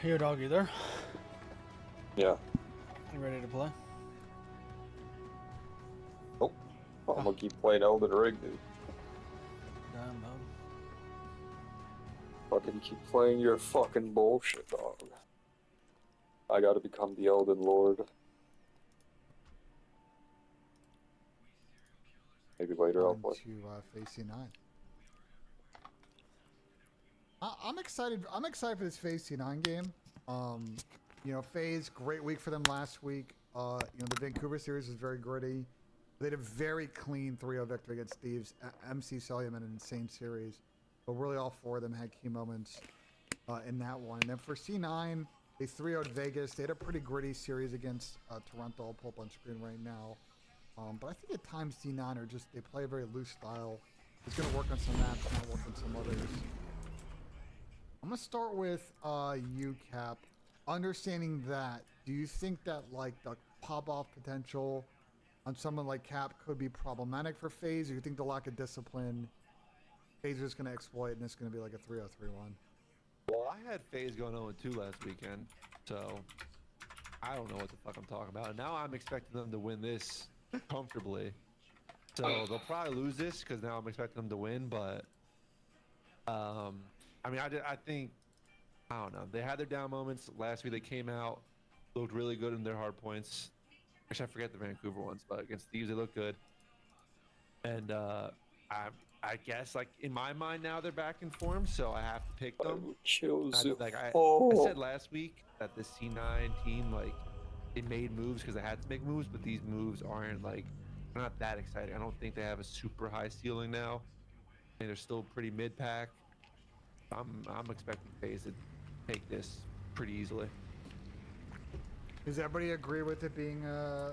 Yo, dog, you there? Yeah. You ready to play? Oh, I'm gonna keep playing Elden Ring, dude. Damn, dog. Fucking keep playing your fucking bullshit, dog. I gotta become the Elden Lord. Maybe later I'll On play. to Phase C9. I'm excited. I'm excited for this Phase C9 game. You know, Phase, great week for them last week. You know, the Vancouver series was very gritty. They had a very clean 3-0 victory against Thieves. MC Sullivan, an insane series. but really all 4 of them had key moments in that one. And then for C9, they 3-0'd Vegas. They had a pretty gritty series against Toronto. I'll pull up on screen right now. But I think at times C9 are just, they play a very loose style. It's going to work on some maps, not work on some others. I'm going to start with you, Cap. Understanding that, do you think that like the pop-off potential on someone like Cap could be problematic for FaZe, or you think the lack of discipline FaZe is going to exploit and it's going to be like a 3-0-3-1? Well, I had FaZe going 0-2 last weekend, so I don't know what the fuck I'm talking about. And now I'm expecting them to win this comfortably. So they'll probably lose this because now I'm expecting them to win. But I mean, I think, I don't know. They had their down moments last week. They came out, looked really good in their hard points. Actually, I forget the Vancouver ones, but against Thieves they look good. And I guess like in my mind now they're back in form, so I have to pick them. I said last week that the C9 team, like, it made moves because they had to make moves, but these moves aren't like, they're not that exciting. I don't think they have a super high ceiling now. I mean, they're still pretty mid pack. I'm expecting FaZe to take this pretty easily. Does everybody agree with it being a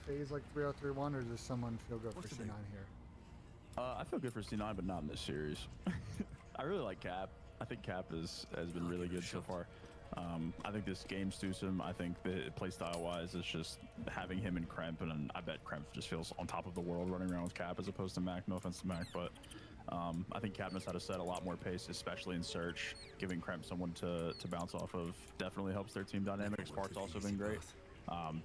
FaZe like 3-0-3-1, or does someone feel good for C9 here? I feel good for C9, but not in this series. I really like Cap. I think Cap has been really good so far. I think this game suits him. I think the playstyle wise, it's just having him and Kremp, and I bet Kremp just feels on top of the world running around with Cap as opposed to Mac. No offense to Mac, but I think Cap knows how to set a lot more pace, especially in search. Giving Kremp someone to bounce off of definitely helps their team dynamics. Spark's also been great.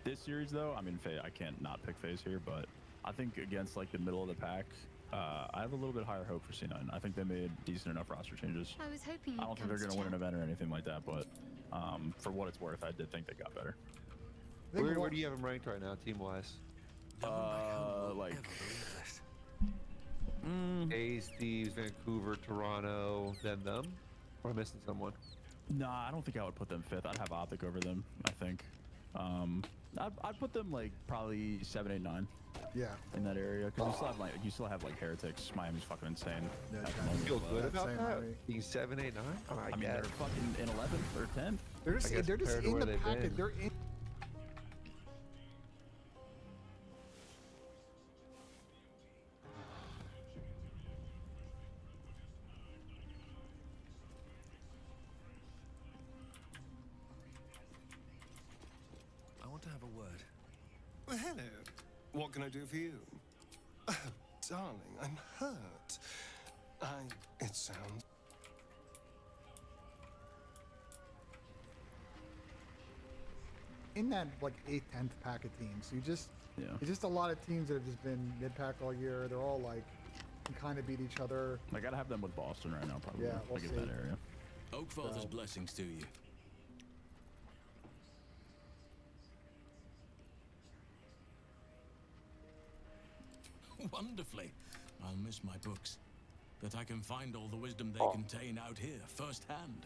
This series though, I mean, I can't not pick FaZe here, but I think against like the middle of the pack, I have a little bit higher hope for C9. I think they made decent enough roster changes. I was hoping I don't think they're going to win an event or anything like that, but for what it's worth, I did think they got better. Where do you have them ranked right now, team-wise? Like FaZe, Thieves, Vancouver, Toronto, then them? Or am I missing someone? Nah, I don't think I would put them 5th. I'd have Optic over them, I think. I'd put them like probably 7, 8, 9. Yeah. In that area, because you still have like Heretics. Miami's fucking insane. Yeah, I feel good about same, that. Miami. Being 7, 8, 9. I mean, they're fucking in 11th or 10th. They're just in the packet. They're in. I want to have a word. Well, hello. What can I do for you? Oh, darling, I'm hurt. It sounds... In that like 8th, 10th pack of teams, so it's just a lot of teams that have just been mid-pack all year. They're all like can kind of beat each other. I gotta have them with Boston right now, probably. Yeah, we'll like see. in that area. Oakfather's blessings to you. Wonderfully. I'll miss my books, but I can find all the wisdom they contain out here firsthand.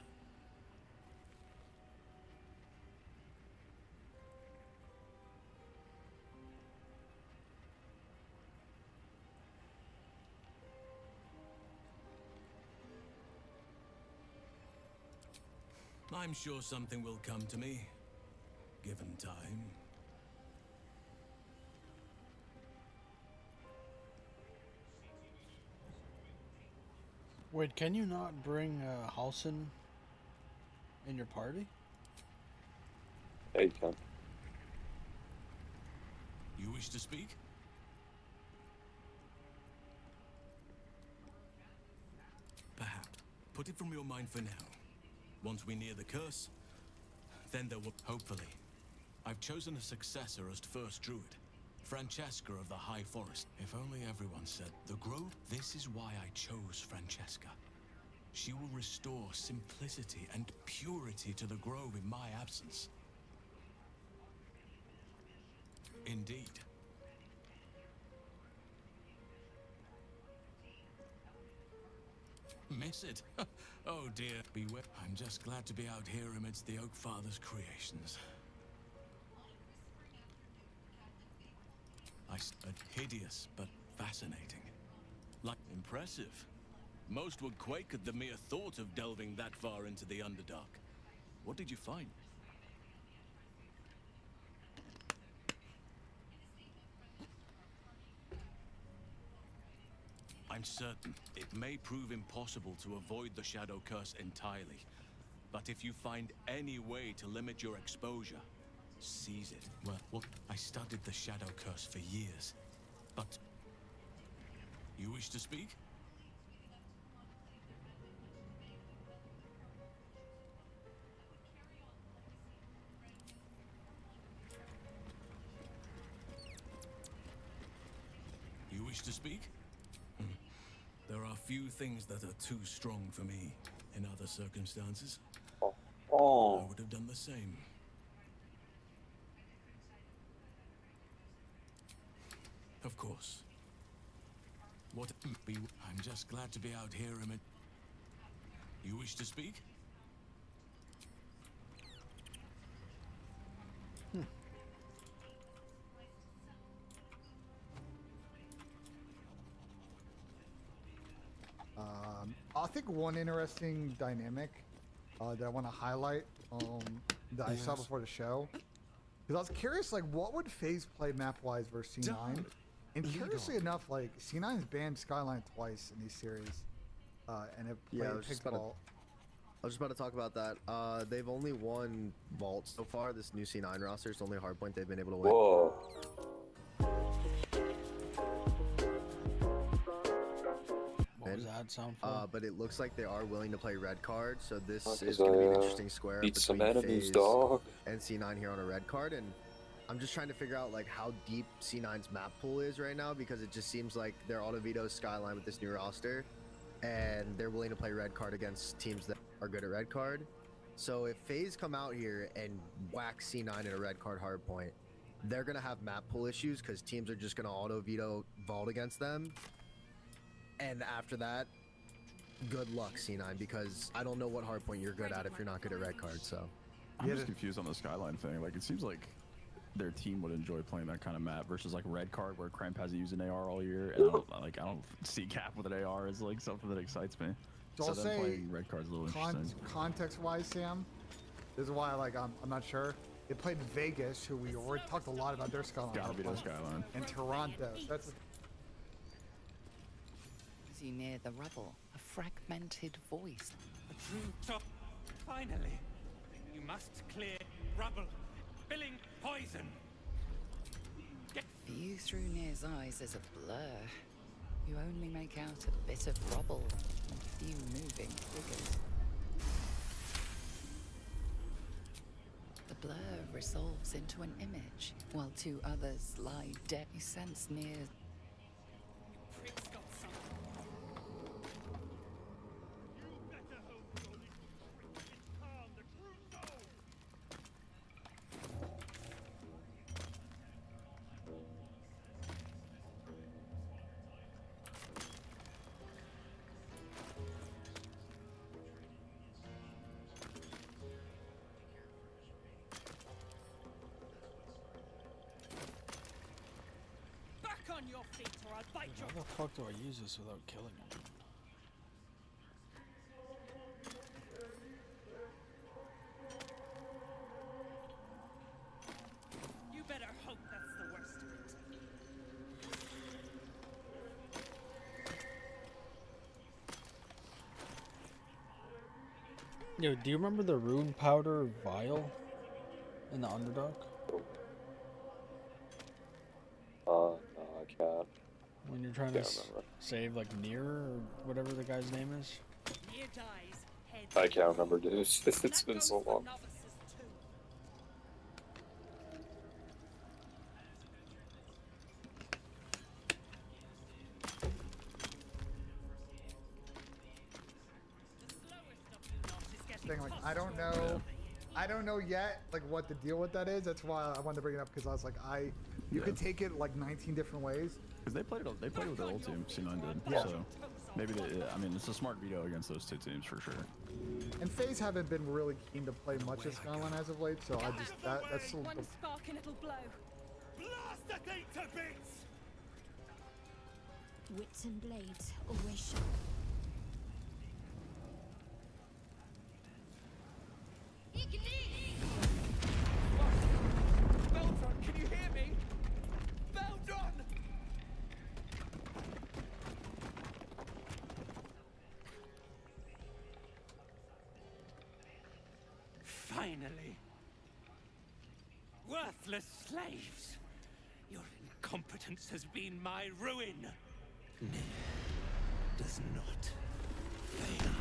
I'm sure something will come to me, given time. Wait, can you not bring Halson in your party? Yeah, you can. You wish to speak? Perhaps. Put it from your mind for now. Once we near the curse, then there will... Hopefully. I've chosen a successor as first druid. Francesca of the High Forest. If only everyone said, the Grove, this is why I chose Francesca. She will restore simplicity and purity to the Grove in my absence. Indeed. Miss it? Oh dear. Beware. I'm just glad to be out here amidst the Oakfather's creations. Hideous, but fascinating. Like, impressive. Most would quake at the mere thought of delving that far into the Underdark. What did you find? I'm certain it may prove impossible to avoid the Shadow Curse entirely. But if you find any way to limit your exposure, seize it. Well, I studied the Shadow Curse for years. But you wish to speak? You wish to speak? There are few things that are too strong for me in other circumstances. Oh. I would have done the same. Of course. I'm just glad to be out here amid. You wish to speak? I think one interesting dynamic that I want to highlight that I saw before the show, because I was curious, like, what would FaZe play map-wise versus C9? And curiously enough, like, C9's banned Skyline twice in these series, and have played Pixball. I was just about to talk about that. They've only won Vault so far. This new C9 roster is the only hardpoint they've been able to win. Whoa. What was that sound for? But it looks like they are willing to play red card, so this is going to be an interesting square beat some between enemies, FaZe dog. and C9 here on a red card. And I'm just trying to figure out like how deep C9's map pool is right now, because it just seems like they're auto veto Skyline with this new roster, and they're willing to play red card against teams that are good at red card. So if FaZe come out here and whack C9 in a red card hardpoint, they're going to have map pool issues because teams are just going to auto veto Vault against them. And after that, good luck, C9, because I don't know what hardpoint you're good at if you're not good at red card. So I'm just confused on the Skyline thing. Like, it seems like their team would enjoy playing that kind of map versus like red card, where Cramp hasn't used an AR all year, and I don't see Cap with an AR as like something that excites me. So So I'll them say playing red card's a little interesting. Context-wise, Sam, this is why I'm not sure. They played Vegas, who we already talked a lot about their Skyline. Gotta be their Skyline. And Toronto. So that's You near the rubble, a fragmented voice. A true top. Finally, you must clear rubble, spilling poison. View through Near's eyes is a blur. You only make out a bit of rubble and a few moving figures. The blur resolves into an image, while two others lie dead. You sense Near. On your feet, or I'll bite How the fuck do I use this without killing him? You better hope that's the worst of it. Yo, do you remember the rune powder vial in the Underdark? No, I can't. When you're trying to save like Nier or whatever the guy's name is? Near dies, head I can't remember, dude. It's been so long. thing. Like, I don't know yet, like, what the deal with that is. That's why I wanted to bring it up, because I was like, you could take it like 19 different ways. Because they played with their old team, C9 did. Yeah. So maybe I mean, it's a smart veto against those two teams for sure. And FaZe haven't been really keen to play much as Skyline as of late, so I just that's one spark and it'll blow. Blast the thing to bits. Wits and blades always sharp. Finally. Worthless slaves. Your incompetence has been my ruin. Nick does not fail.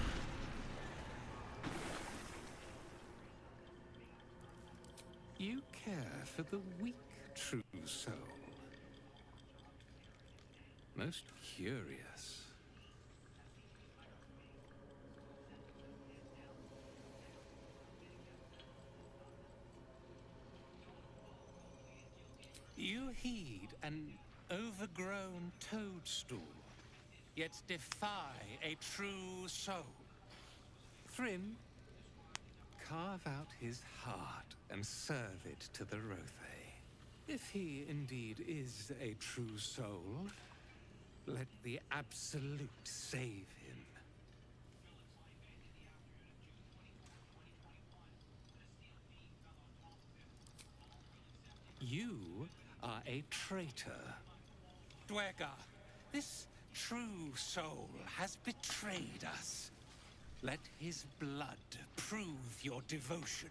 You care for the weak, true soul. Most curious. You heed an overgrown toadstool, yet defy a true soul. Thrym, carve out his heart and serve it to the Rothe. If he indeed is a true soul, let the Absolute save him. You are a traitor. Dwega, this true soul has betrayed us. Let his blood prove your devotion.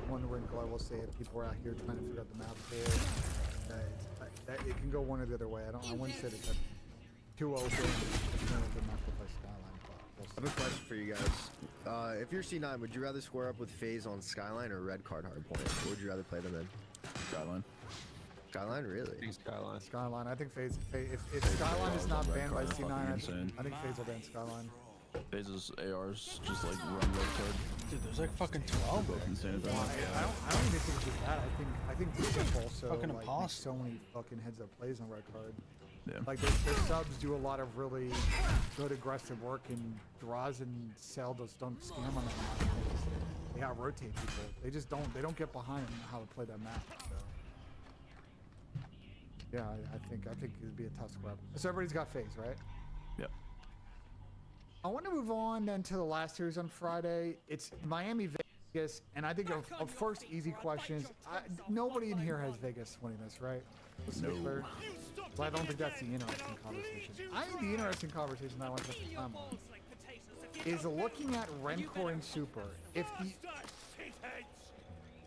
One wrinkle I will say, if people are out here trying to figure out the map for, that it can go one or the other way. I wouldn't say that too open. It's kind of the map look like Skyline. But I have a question for you guys. If you're C9, would you rather square up with FaZe on Skyline or Red Card Hardpoint? What would you rather play them in? Skyline. Skyline, really? Skyline. Skyline. I think FaZe if Skyline is not banned by C9, I think FaZe will ban Skyline. FaZe's ARs just like run red card. Dude, there's like fucking 12. Both insane Well, I don't even think it's just that. I think FaZe also Fucking like, impossible. makes so many fucking heads up plays on red card. Yeah. Like their subs do a lot of really good aggressive work, and Draws and Cell just don't scam on them. They gotta rotate people. They just don't. They don't get behind how to play that map. So. Yeah, I think it'd be a tough squad. So everybody's got FaZe, right? Yep. I want to move on then to the last series on Friday. It's Miami Vegas, and I think of first easy questions. Nobody in here has Vegas winning this, right? No. So I don't think that's the interesting conversation. I think the interesting conversation that I want to spend time on is looking at Rencor and Super. If the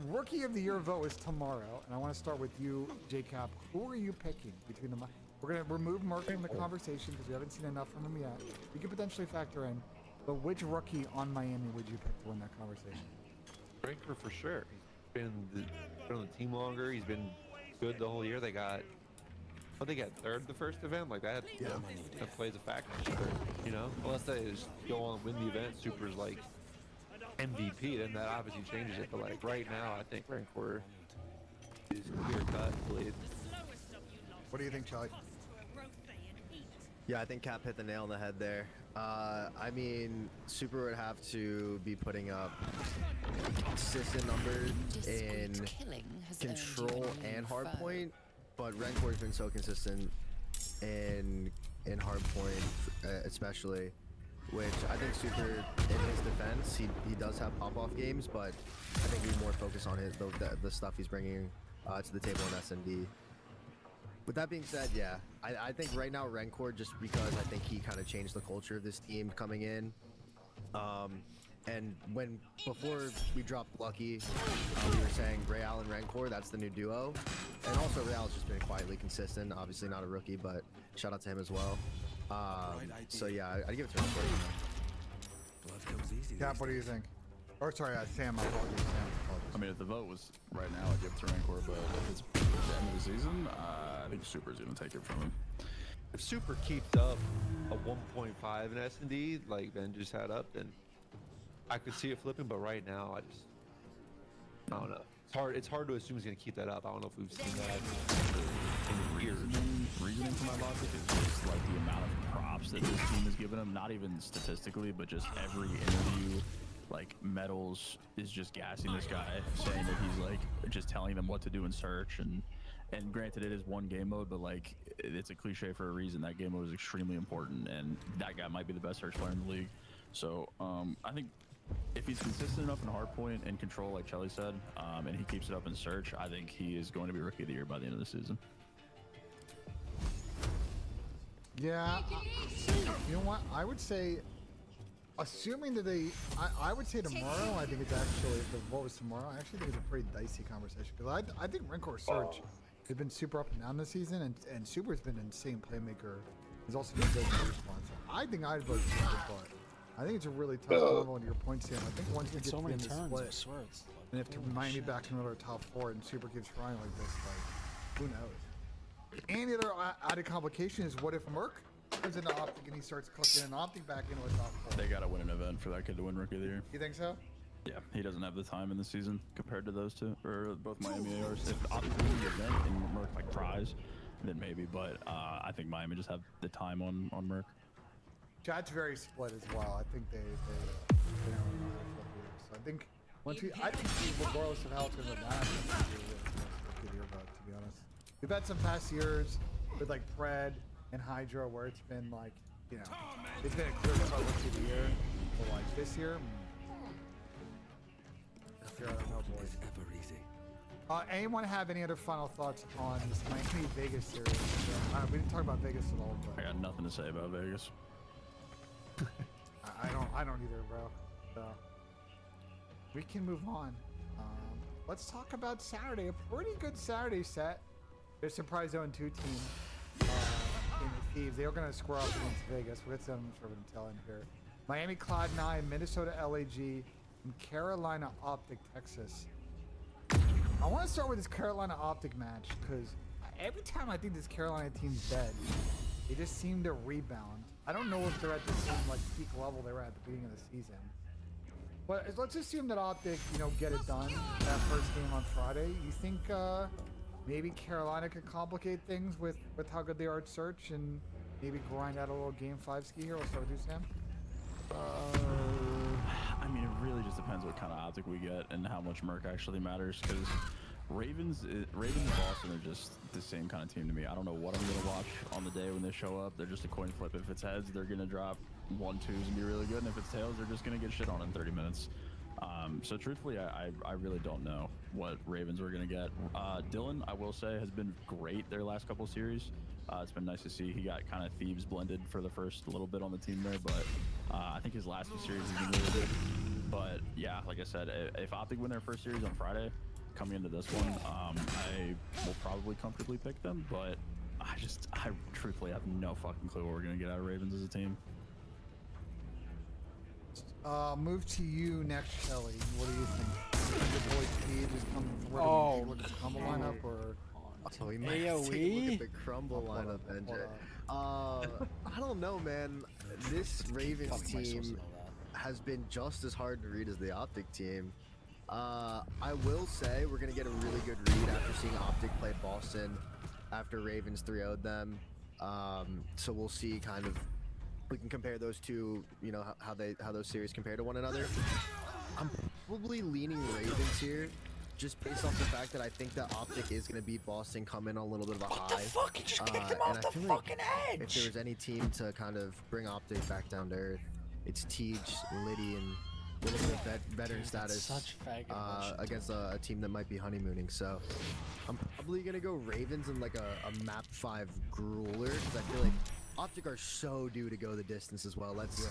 Rookie of the Year vote is tomorrow, and I want to start with you, JCap. Who are you picking between them? We're going to remove Murphy from the conversation because we haven't seen enough from him yet. We could potentially factor in, but which rookie on Miami would you pick to win that conversation? Breaker for sure. He's been on the team longer. He's been good the whole year. They got third the first event like that. Yeah, that plays a factor. You know, unless they just go on and win the event, Super's like MVP, then that obviously changes it. But like right now, I think Rancor is clear cut lead. What do you think, Charlie? Yeah, I think Cap hit the nail on the head there. I mean, Super would have to be putting up consistent numbers in control and hardpoint, but Rencor's been so consistent in hardpoint, especially, which I think Super, in his defense, he does have pop-off games, but I think he's more focused on the stuff he's bringing to the table in SMD. With that being said, yeah, I think right now Rencor, just because I think he kind of changed the culture of this team coming in. And before we dropped Lucky, we were saying Real and Rencor, that's the new duo. And also Real's just been quietly consistent, obviously not a rookie, but shout out to him as well. So yeah, I'd give it to Rencor. Cap, what do you think? Or sorry, Sam, my apologies. Sam, apologies. I mean, if the vote was right now, I'd give it to Rancor, but if it's the end of the season, I think Super's going to take it from him. If Super keeps up a 1.5 in S&D, like Ben just had up, then I could see it flipping. But right now, I don't know. It's hard to assume he's going to keep that up. I don't know if we've seen that in years. Reasoning to my logic is just like the amount of props that this team has given him, not even statistically, but just every interview. Like Metals is just gassing this guy, saying that he's like just telling them what to do in search, and granted it is one game mode, but like it's a cliche for a reason. That game mode is extremely important, and that guy might be the best search player in the league. So I think if he's consistent enough in hardpoint and control, like Chelly said, and he keeps it up in search, I think he is going to be Rookie of the Year by the end of the season. Yeah, you know what? I would say, assuming that I would say tomorrow. I think it's actually what was tomorrow. I actually think it's a pretty dicey conversation because I think Rancor Surge has been super up and down this season, and Super's been an insane playmaker. He's also been good in response. So I think I'd vote Super, but I think it's a really tough combo into your point, Sam. I think once we get so to the many end of the turns, split, I swear it's and if Miami back in another top 4 and Super keeps trying like this, like who knows? And the other added complication is what if Merc turns into Optic and he starts clicking an Optic back into a top 4? They got to win an event for that kid to win Rookie of the Year. You think so? Yeah, he doesn't have the time in the season compared to those two, or both Miami ARs. If Optic wins the event and Merc like tries, then maybe. But I think Miami just have the time on Merc. Chat's very split as well. I think they don't know how to flip here. So I think I think regardless of how it's going to last, I think it'll be a really close Rookie of the Year vote, to be honest. We've had some past years with like Pred and Hydra where it's been like, you know, it's been a clear cut Rookie of the Year. But like this year, I don't know, boys. Anyone have any other final thoughts on this Miami Vegas series? We didn't talk about Vegas at all, but I got nothing to say about Vegas. I don't either, bro. So we can move on. Let's talk about Saturday. A pretty good Saturday set. There's surprise 0-2 team in the Thieves. They are going to square off against Vegas. We'll get some sort of intel in here. Miami Cloud9, Minnesota LAG, and Carolina Optic Texas. I want to start with this Carolina Optic match because every time I think this Carolina team's dead, they just seem to rebound. I don't know if they're at the same like peak level they were at the beginning of the season. But let's assume that Optic, you know, get it done that first game on Friday. You think maybe Carolina could complicate things with how good they are at search and maybe grind out a little game 5 ski here? We'll start with you, Sam. I mean, it really just depends what kind of Optic we get and how much Merc actually matters, because Ravens and Boston are just the same kind of team to me. I don't know what I'm going to watch on the day when they show up. They're just a coin flip. If it's heads, they're going to drop 1-2s and be really good, and if it's tails, they're just going to get shit on in 30 minutes. So truthfully, I really don't know what Ravens we're going to get. Dylan, I will say, has been great their last couple series. It's been nice to see. He got kind of Thieves blended for the first little bit on the team there, but I think his last few series has been really good. But yeah, like I said, if Optic win their first series on Friday, coming into this one, I will probably comfortably pick them, but I truthfully have no fucking clue what we're going to get out of Ravens as a team. Move to you next, Shelly. What do you think? Your boy Speed is coming forward with his combo lineup, or we might look at the crumble lineup, NJ. I don't know, man. This Ravens team has been just as hard to read as the Optic team. I will say we're gonna get a really good read after seeing Optic play Boston after Ravens 3-0'd them. So we'll see kind of. We can compare those two, you know, how those series compare to one another. I'm probably leaning Ravens here, just based off the fact that I think that Optic is going to beat Boston, come in on a little bit of a high. What the fuck? You just kicked him off the fucking edge! If there was any team to kind of bring Optic back down to earth, it's Tej, Liddy, and a little bit of veteran status against a team that might be honeymooning. So I'm probably going to go Ravens in like a map 5 grueler, because I feel like Optic are so due to go the distance as well. Let's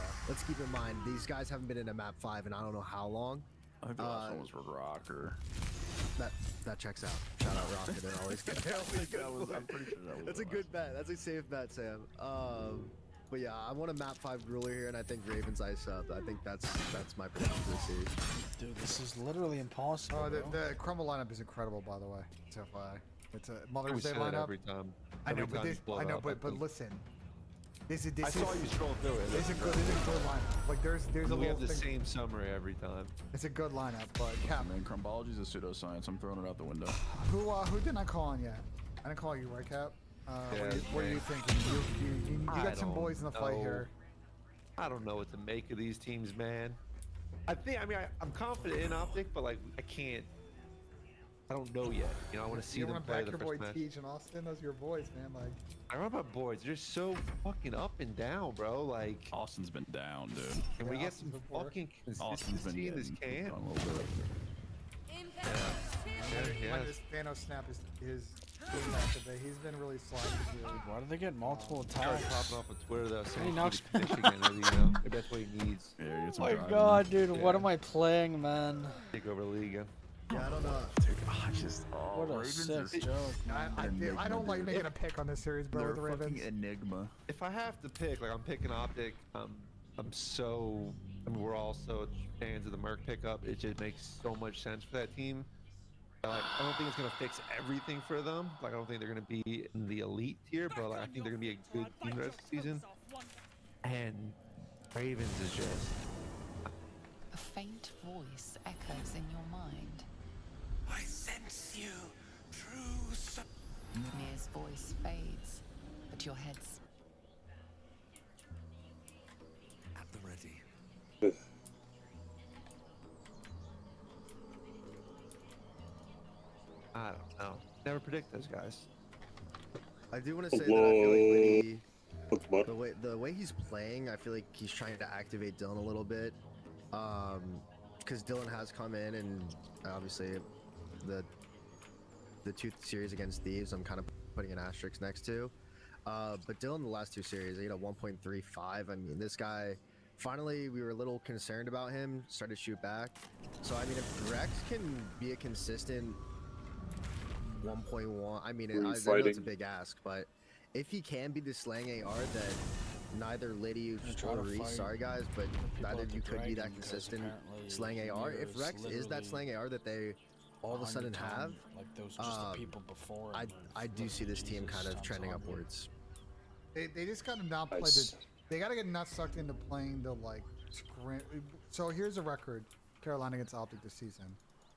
keep in mind these guys haven't been in a map 5 in I don't know how long. I think the last one was Rocker. That checks out. Shout out Rocker. They're always good. I'm pretty sure that was. That's a good bet. That's a safe bet, Sam. But yeah, I want a map 5 ruler here, and I think Ravens ice up. I think that's my prediction for the series. Dude, this is literally impossible. The crumble lineup is incredible, by the way. It's FYI. It's a Mother's Day say lineup. that every time. I know, Every but listen. This I saw you scroll through it. This is a good lineup. Like there's a little we have the thing. same summary every time. It's a good lineup, but Cap. Man, Crumbology is a pseudoscience. I'm throwing it out the window. Who didn't I call on yet? I didn't call you, right, Cap? What are you thinking? You got some boys in the fight here. I don't know what to make of these teams, man. I'm confident in Optic, but like I can't I don't know yet. You know, I want to see You them want to play back the your first boy match. Teach and Austin? Those are your boys, man. Like, I remember my boys. They're just so fucking up and down, bro. Like, Austin's been down, dude. can we Yeah, get Austin's some been poor. fucking Austin's been consistency in this getting camp? pooped on a little bit. Yeah. When this Thanos snap his game back today, he's been really slacking here. Why do they get multiple Started attacks? popping off on Twitter though, saying He knocks he needs to finish again, maybe, you know, maybe that's what he needs. Yeah, get Oh some my driving. god, dude, what Yeah. am I playing, man? Take over the league again. Yeah, I don't know. Dude, I just What a Ravens sick are joke, man. I don't like making a pick on this series, bro. They're With the a fucking Ravens. enigma. If I have to pick, like I'm picking Optic. We're all so fans of the Merc pickup. It just makes so much sense for that team. Like, I don't think it's gonna fix everything for them. Like, I don't think they're gonna be in the elite tier, but like, I think they're gonna be a good team the rest of the season. And Ravens is just A faint voice echoes in your mind. I sense you, true son. Mir's voice fades, but your head's At the ready. I don't know. Never predict those guys. I do want to say that I feel like Liddy, the way he's playing, I feel like he's trying to activate Dylan a little bit. Because Dylan has come in, and obviously the two series against Thieves, I'm kind of putting an asterisk next to. But Dylan, the last two series, he had a 1.35. I mean, this guy, finally, we were a little concerned about him, started to shoot back. So, I mean, if Rex can be a consistent 1.1, I mean, I know it's a big ask, but if he can be the slang AR that neither Liddy or Reese, sorry guys, but neither of you could be that consistent slang AR. If Rex is that slang AR that they all of a sudden have, like those just the people before. I do see this team kind of trending upwards. They just gotta not play they gotta get not sucked into playing the like scrim. So here's a record: Carolina against Optic this season.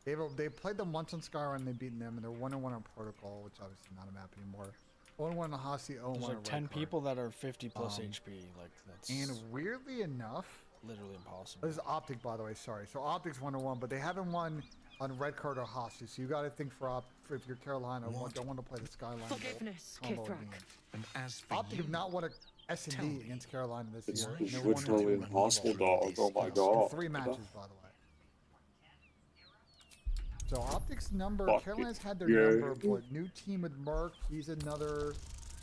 They played them once on Skyrun and they've beaten them, and they're 1-1 on Protocol, which obviously not a map anymore. 1-1 on Hasi, 0-1 There's on like 10 people that are 50 plus HP. Like that's And weirdly enough, literally impossible. this is Optic, by the way. Sorry, so Optic's 1-1, but they haven't won on Red Card or Hasi. So you got to think for if you're Carolina, don't want to play the Skyline combo games. And as for Optic you, have not won a S&D against Carolina this It's year. and they're 1-2 literally in impossible, dog. Oh my in god. 3 matches, by the way. So Optic's number, Fuck Carolina's it. had their Yeah. number, but new team with Merc, he's another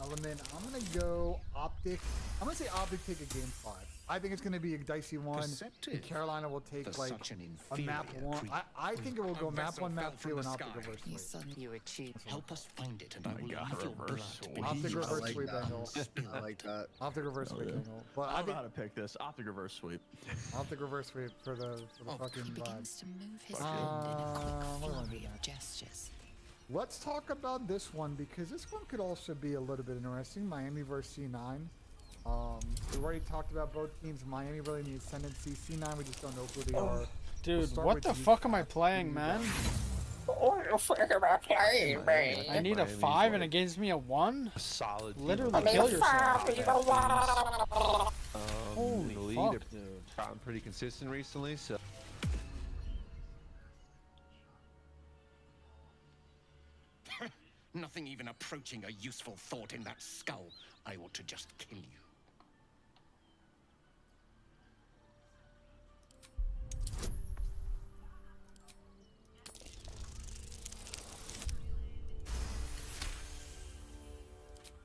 element. I'm gonna go Optic. I'm gonna say Optic take a game 5. I think it's gonna be a dicey one. And Perceptive Carolina will take for like such an a map inferior 1. creature. I think it will go A map vessel 1, map fell from 2, and the Optic sky. reverse You sweep. suddenly you achieve. help us find it, and I will God, leave your reverse blood sweep. Optic beneath reverse like sweep that. angle. I like that. Optic reverse sweep angle. But I I don't know think how to pick this. Optic reverse sweep. Optic reverse sweep for the fucking He vibe. begins to move his Fuck hand in a what do I quick do flurry of next? gestures. Let's talk about this one because this one could also be a little bit interesting. Miami versus C9. We already talked about both teams. Miami really needs ascendancy. C9, we just don't know who they are. Dude, start what with the you, fuck am I Pat. playing, man? Miami, I need a Miami's 5 and like it gives me a 1? a solid team. Literally kill yourself. In the lead, fuck, they're dude. gotten pretty consistent recently, so Nothing even approaching a useful thought in that skull. I ought to just kill you.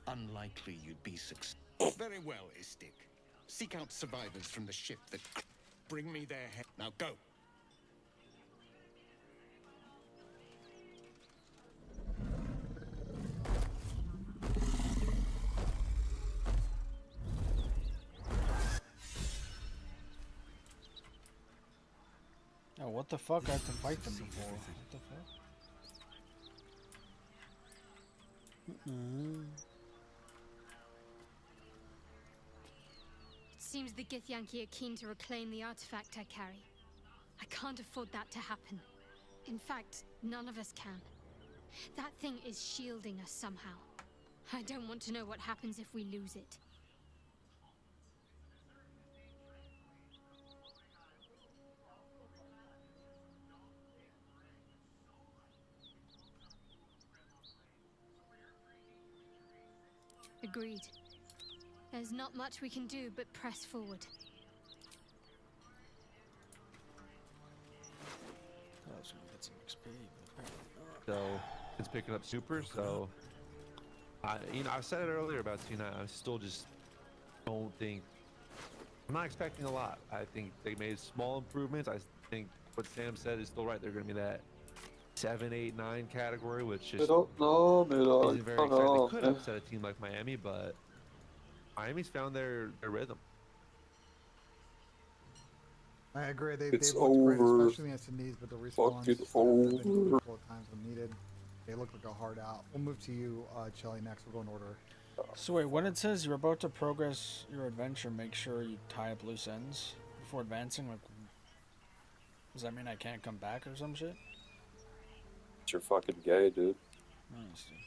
Unlikely you'd be successful. Very well, Istik. Seek out survivors from the ship that bring me their head. Now go. Oh, what the fuck? I have to fight them before. What the fuck? It seems the Githyanki are keen to reclaim the artifact I carry. I can't afford that to happen. In fact, none of us can. That thing is shielding us somehow. I don't want to know what happens if we lose it. Agreed. There's not much we can do but press forward. I was gonna get some XP, but apparently not. So it's picking up super. So I said it earlier about C9. I still just don't think. I'm not expecting a lot. I think they made small improvements. I think what Sam said is still right. They're going to be that 7, 8, 9 category, which is isn't very exciting. They could upset a team like Miami, but Miami's found their rhythm. I agree. They've It's looked great, over. especially against the knees, but the response Fuck it have been over. difficult at times when needed. They look like a hard out. We'll move to you, Chelly, next. We'll go in order. So wait, when it says you're about to progress your adventure, make sure you tie up loose ends before advancing. Like, does that mean I can't come back or some shit? You're fucking gay, dude. Nice, dude.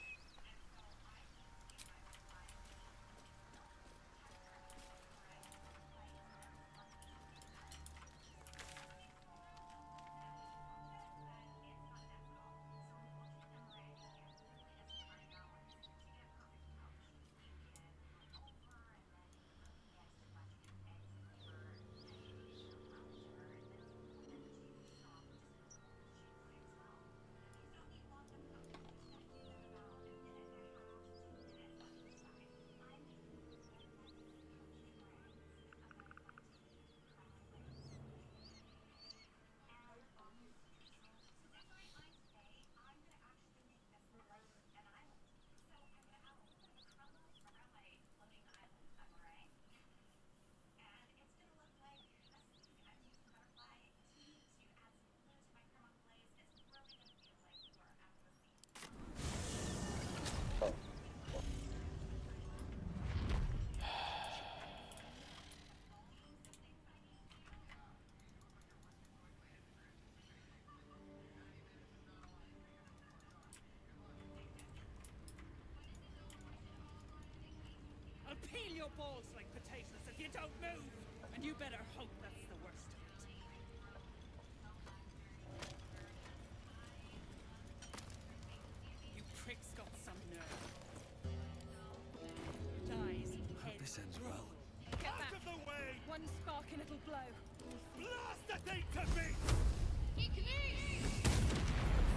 I'll peel your balls like potatoes if you don't move! And you better hope that's the worst of it. You prick's got some nerve. Dies, head This ends well. Get back! Out of the way! One spark and it'll blow. Blast the thing to me!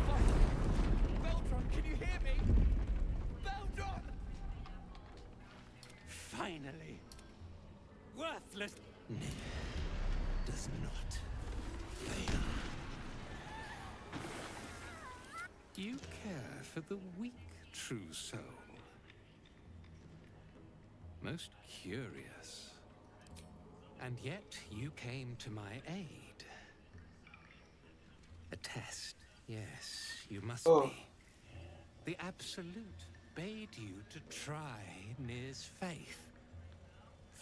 Fuck! Beldron, can you hear me? Beldron! Finally! Worthless! Does not fail. You care for the weak, true soul. Most curious. And yet you came to my aid. A test, yes, you must be. The Absolute bade you to try Nir's faith.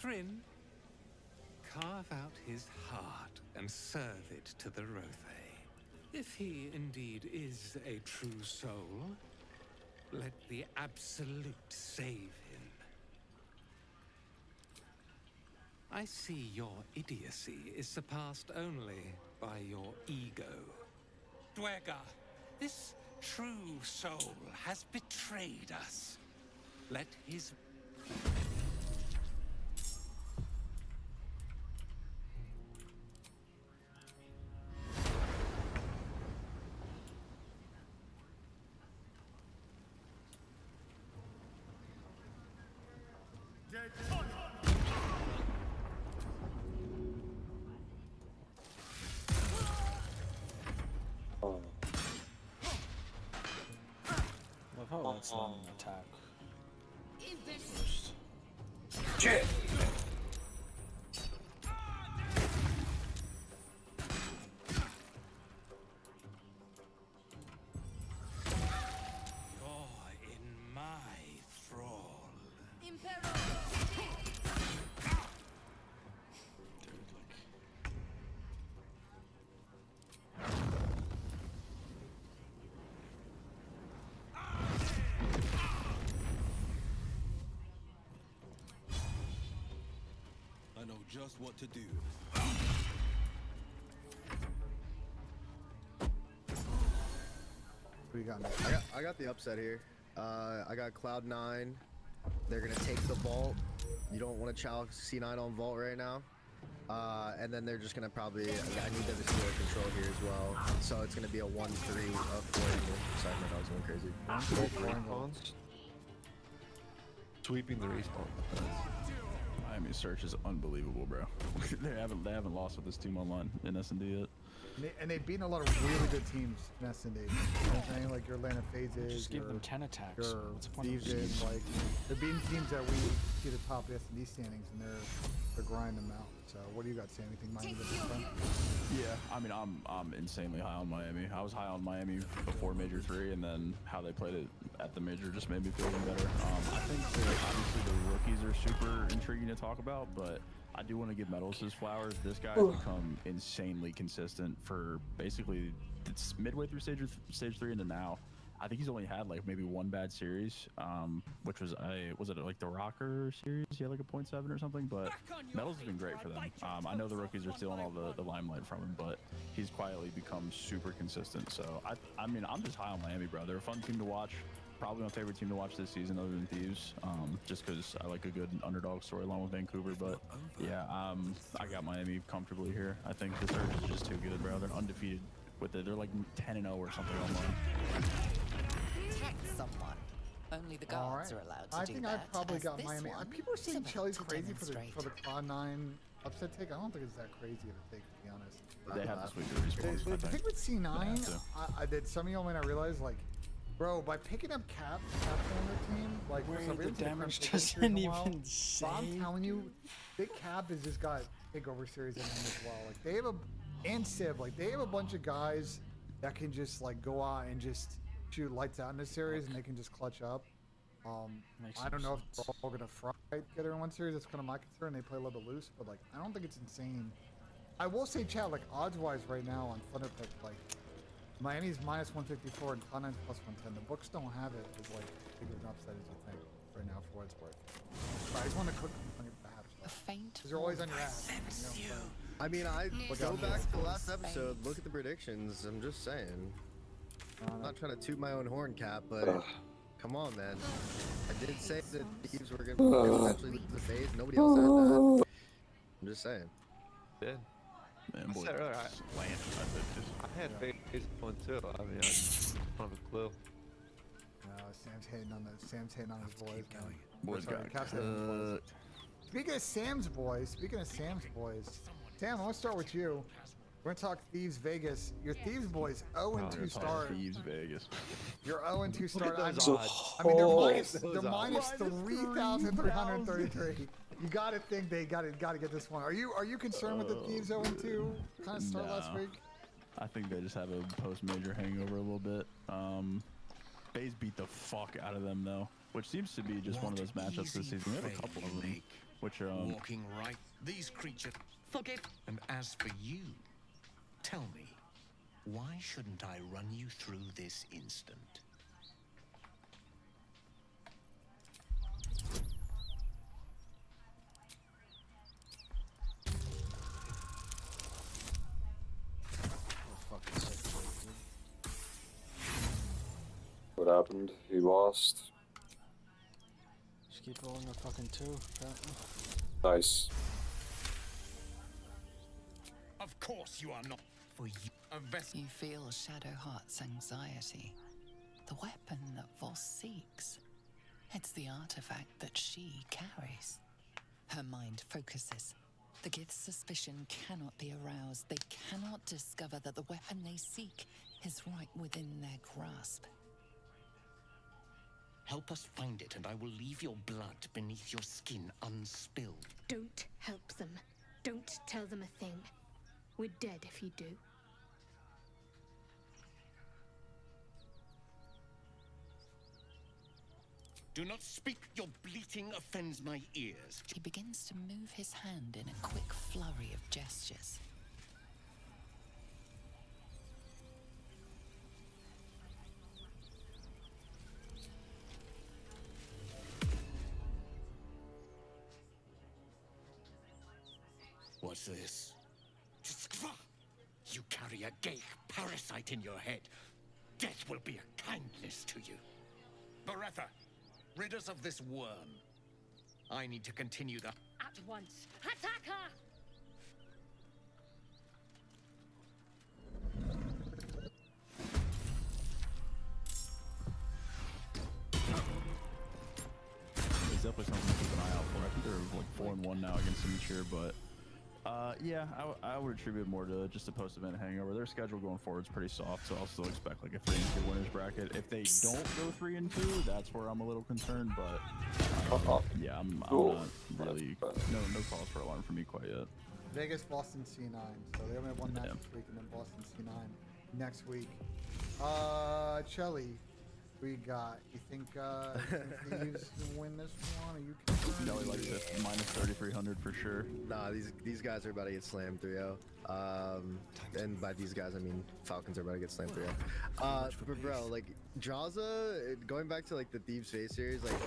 Thryn, carve out his heart and serve it to the Rothe. If he indeed is a true soul, let the Absolute save him. I see your idiocy is surpassed only by your ego. Dwergar, this true soul has betrayed us. Let his... Love how that's not an attack. First. Shit! You're in my thrall. I know just what to do. What do you got next? I got the upset here. I got Cloud9 They're gonna take the vault. You don't want to chow C9 on vault right now. And then they're just gonna probably. I need them to see their control here as well. So it's gonna be a 1-3 of 4 angle. Sorry, my dog's going crazy. Respawns. Sweeping the respawn. Miami search is unbelievable, bro. they haven't lost with this team online in S&D yet. And they've beaten a lot of really good teams in S&D. You know what I'm saying? Like your Atlanta Phases, Just give your, them 10 attacks. your What's the point of Thieves, like they're beating teams that we see the top of the S&D standings, and they're grinding them out. So what do you got, Sam? Anything Miami this time? Yeah, I mean, I'm insanely high on Miami. I was high on Miami before Major 3, and then how they played it at the Major just made me feel even better. I think obviously the rookies are super intriguing to talk about, but I do want to give Metals his flowers. This guy's become insanely consistent for basically it's midway through stage 3 into now. I think he's only had like maybe one bad series, which was it like the Rocker series? He had like a 0.7 or something, but Metals has been great for them. I know the rookies are stealing all the limelight from him, but he's quietly become super consistent. So I mean, I'm just high on Miami, bro. They're a fun team to watch. Probably my favorite team to watch this season other than Thieves, just because I like a good underdog storyline with Vancouver. But yeah, I got Miami comfortably here. I think the Surge is just too good, bro. They're undefeated with it. They're like 10-0 or something online. Protect someone. Only the guards are allowed to I do think that. I probably as got this Miami. one People are saying is about Chelly's to crazy for demonstrate. the Cloud 9 upset take. I don't think it's that crazy of a take, to be honest. They have to sweep the respawns. The thing with C9, to. I did some of y'all may not realize, like, bro, by picking up Cap on their team, like, Where for some the reason, damage they doesn't in a while. even But I'm save. telling you, Big Cap has just got takeover series in him as well. Like, they have and Civ, like, they have a bunch of guys that can just, like, go out and just shoot lights out in this series, and they can just clutch up. I don't know if they're all gonna fry together in one series. That's kind of my concern. They play a little bit loose, but like I don't think it's insane. I will say, Chad, like odds-wise right now on Thunderpick, like Miami's minus 154 and Cloud9's plus 110. The books don't have it as like big of an upside as you think right now for what it's worth. But I just want to cook on your behalf. Because you're always on your ass. You know, I mean, Look go out. back to the last episode. Look at the predictions. I'm just saying. I'm not trying to toot my own horn, Cap, but come on, man. I did say that Thieves were going to potentially lose the phase. Nobody else said that. I'm just saying. Yeah. Man, I boy, said earlier, I had faith one too. I mean, I just don't have a clue. Sam's hitting on his boys. Man. Boys Sorry, got Cap's hitting on his boys. Speaking of Sam's boys, Sam, I want to start with you. We're gonna talk Thieves Vegas. Your Thieves boys 0-2 start. Thieves Vegas. You're 0-2 start. I odds. mean, they're Those minus odds. 3,333. You gotta think they gotta get this one. Are you concerned with the Thieves 0-2 kind of start last week? I think they just have a post-major hangover a little bit. FaZe beat the fuck out of them though, which seems to be just one of those matchups this season. We have a couple of them, which Walking right, these creatures. Forget. And as for you, tell me, why shouldn't I run you through this instant? What happened? He lost. Just keep rolling a fucking 2, apparently. Nice. Of course you are not. For you, a vessel. You feel Shadowheart's anxiety. The weapon that Voss seeks. It's the artifact that she carries. Her mind focuses. The Gith's suspicion cannot be aroused. They cannot discover that the weapon they seek is right within their grasp. Help us find it, and I will leave your blood beneath your skin unspilled. Don't help them. Don't tell them a thing. We're dead if you do. Do not speak. Your bleating offends my ears. He begins to move his hand in a quick flurry of gestures. What's this? You carry a gay parasite in your head. Death will be a kindness to you. Beretta, rid us of this worm. I need to continue the... At once. Attack her! It's definitely something to keep an eye out for. I think they're like 4-1 now against them each year, but yeah, I would attribute it more to just a post-event hangover. Their schedule going forward is pretty soft, so I'll still expect like a 3-2 winners bracket. If they don't go 3-2, that's where I'm a little concerned. But yeah, I'm not really no calls for alarm for me quite yet. Vegas, Boston, C9. So they only have one match this week, and then Boston, C9 next week. Chelly, we got. You think Thieves can win this one? Are you concerned? No, he likes it. Minus 3,300 for sure. Nah, these guys are about to get slammed 3-0. And by these guys, I mean Falcons are about to get slammed 3-0. But bro, like Draza, going back to like the Thieves Face series, like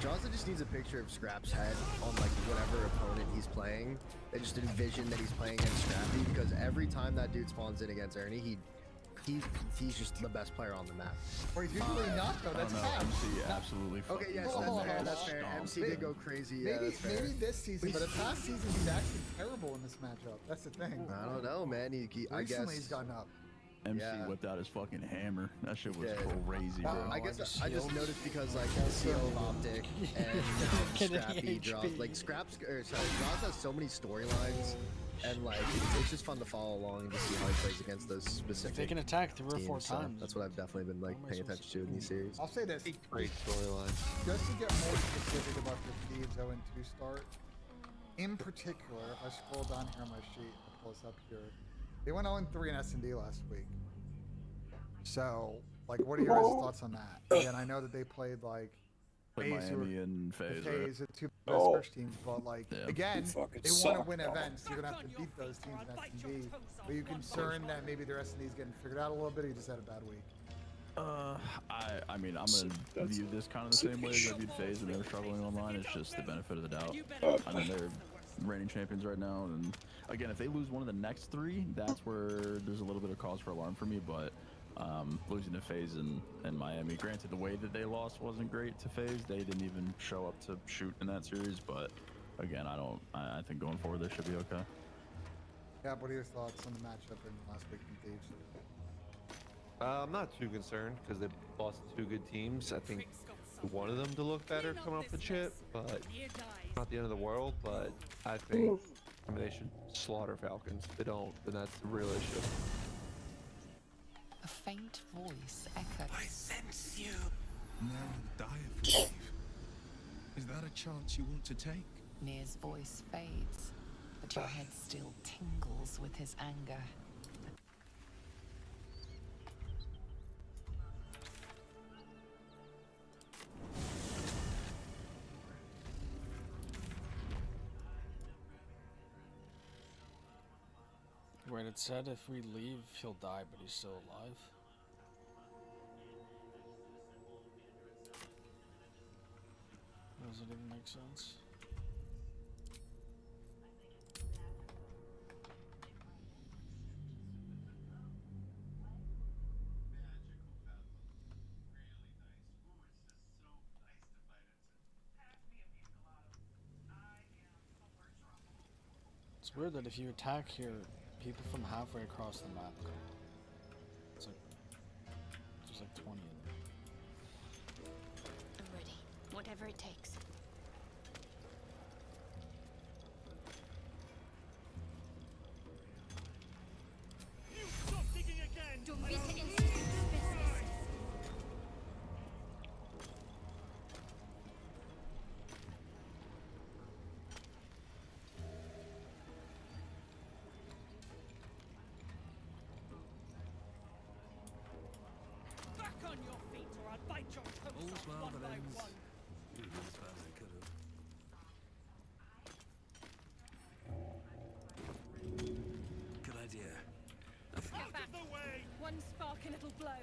Draza just needs a picture of Scrap's head on like whatever opponent he's playing. And just envision that he's playing against Scrappy, because every time that dude spawns in against Ernie, he's just the best player on the map. Or he's usually not though. That's fact. MC absolutely. Okay, yes, that's fair. MC did go crazy. Yeah, maybe this season, but the past season he's actually terrible in this matchup. That's the thing. I don't know, man. I guess Recently he's gotten up. MC whipped out his fucking hammer. That shit was crazy, bro. I guess I just noticed because like Seal of Optic and Scrappy draws like Draws has so many storylines, and like it's just fun to follow along and just see how he plays against those specific. If they can attack 3 or 4 teams, so times. that's what I've definitely been like paying attention to in these series. I'll say this. Great storyline. Just to get more specific about the Thieves 0-2 start, in particular, if I scroll down here on my sheet, I'll pull this up here. They went 0-3 in S&D last week. So, like, what are your guys' thoughts on that? Again, I know that they played like Miami and FaZe, FaZe are two best search teams, but like again, they want to win events. You're gonna have to beat those teams in S&D. Are you concerned that maybe their S&D is getting figured out a little bit, or you just had a bad week? I mean, I'm gonna view this kind of the same way as I viewed FaZe when they were struggling online. It's just the benefit of the doubt. I mean, they're reigning champions right now, and again, if they lose one of the next 3, that's where there's a little bit of cause for alarm for me. But losing to FaZe and Miami, granted, the way that they lost wasn't great to FaZe. They didn't even show up to shoot in that series. But again, I think going forward they should be okay. Yeah, what are your thoughts on the matchup in last week in Thieves? I'm not too concerned because they lost 2 good teams. I think one of them to look better coming off the chip, but not the end of the world. But I think they should slaughter Falcons. If they don't, then that's the real issue. A faint voice echoes. I sense you. Now die for leave. Is that a chance you want to take? Nir's voice fades, but your head still tingles with his anger. Wait, it said if we leave, he'll die, but he's still alive. Does it even make sense? It's weird that if you attack here, people from halfway across the map come. It's like, there's like 20 of them. I'm ready. Whatever it takes. You stop digging again! Don't be to instant business. Back on your feet or I'll bite your toes off one by one. Good idea. Out of the way! One spark and it'll blow.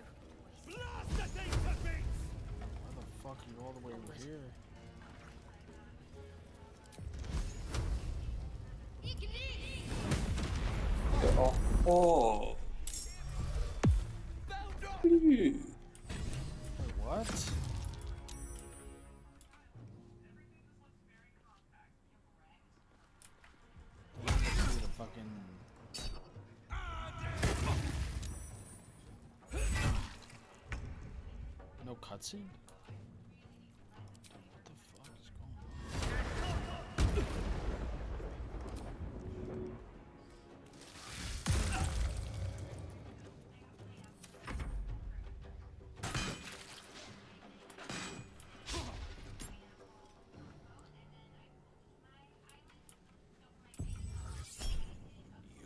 Blast the thing to bits! Why the fuck are you all the way over here? Oh. Wait, what? fucking. No cutscene? Dude, what the fuck is going on?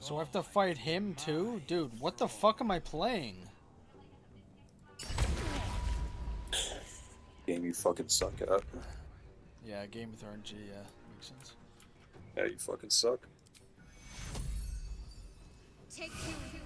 So I have to fight him too? Dude, what the fuck am I playing? Game you fucking suck at. Yeah, game with RNG, yeah, makes sense. Yeah, you fucking suck. Take two.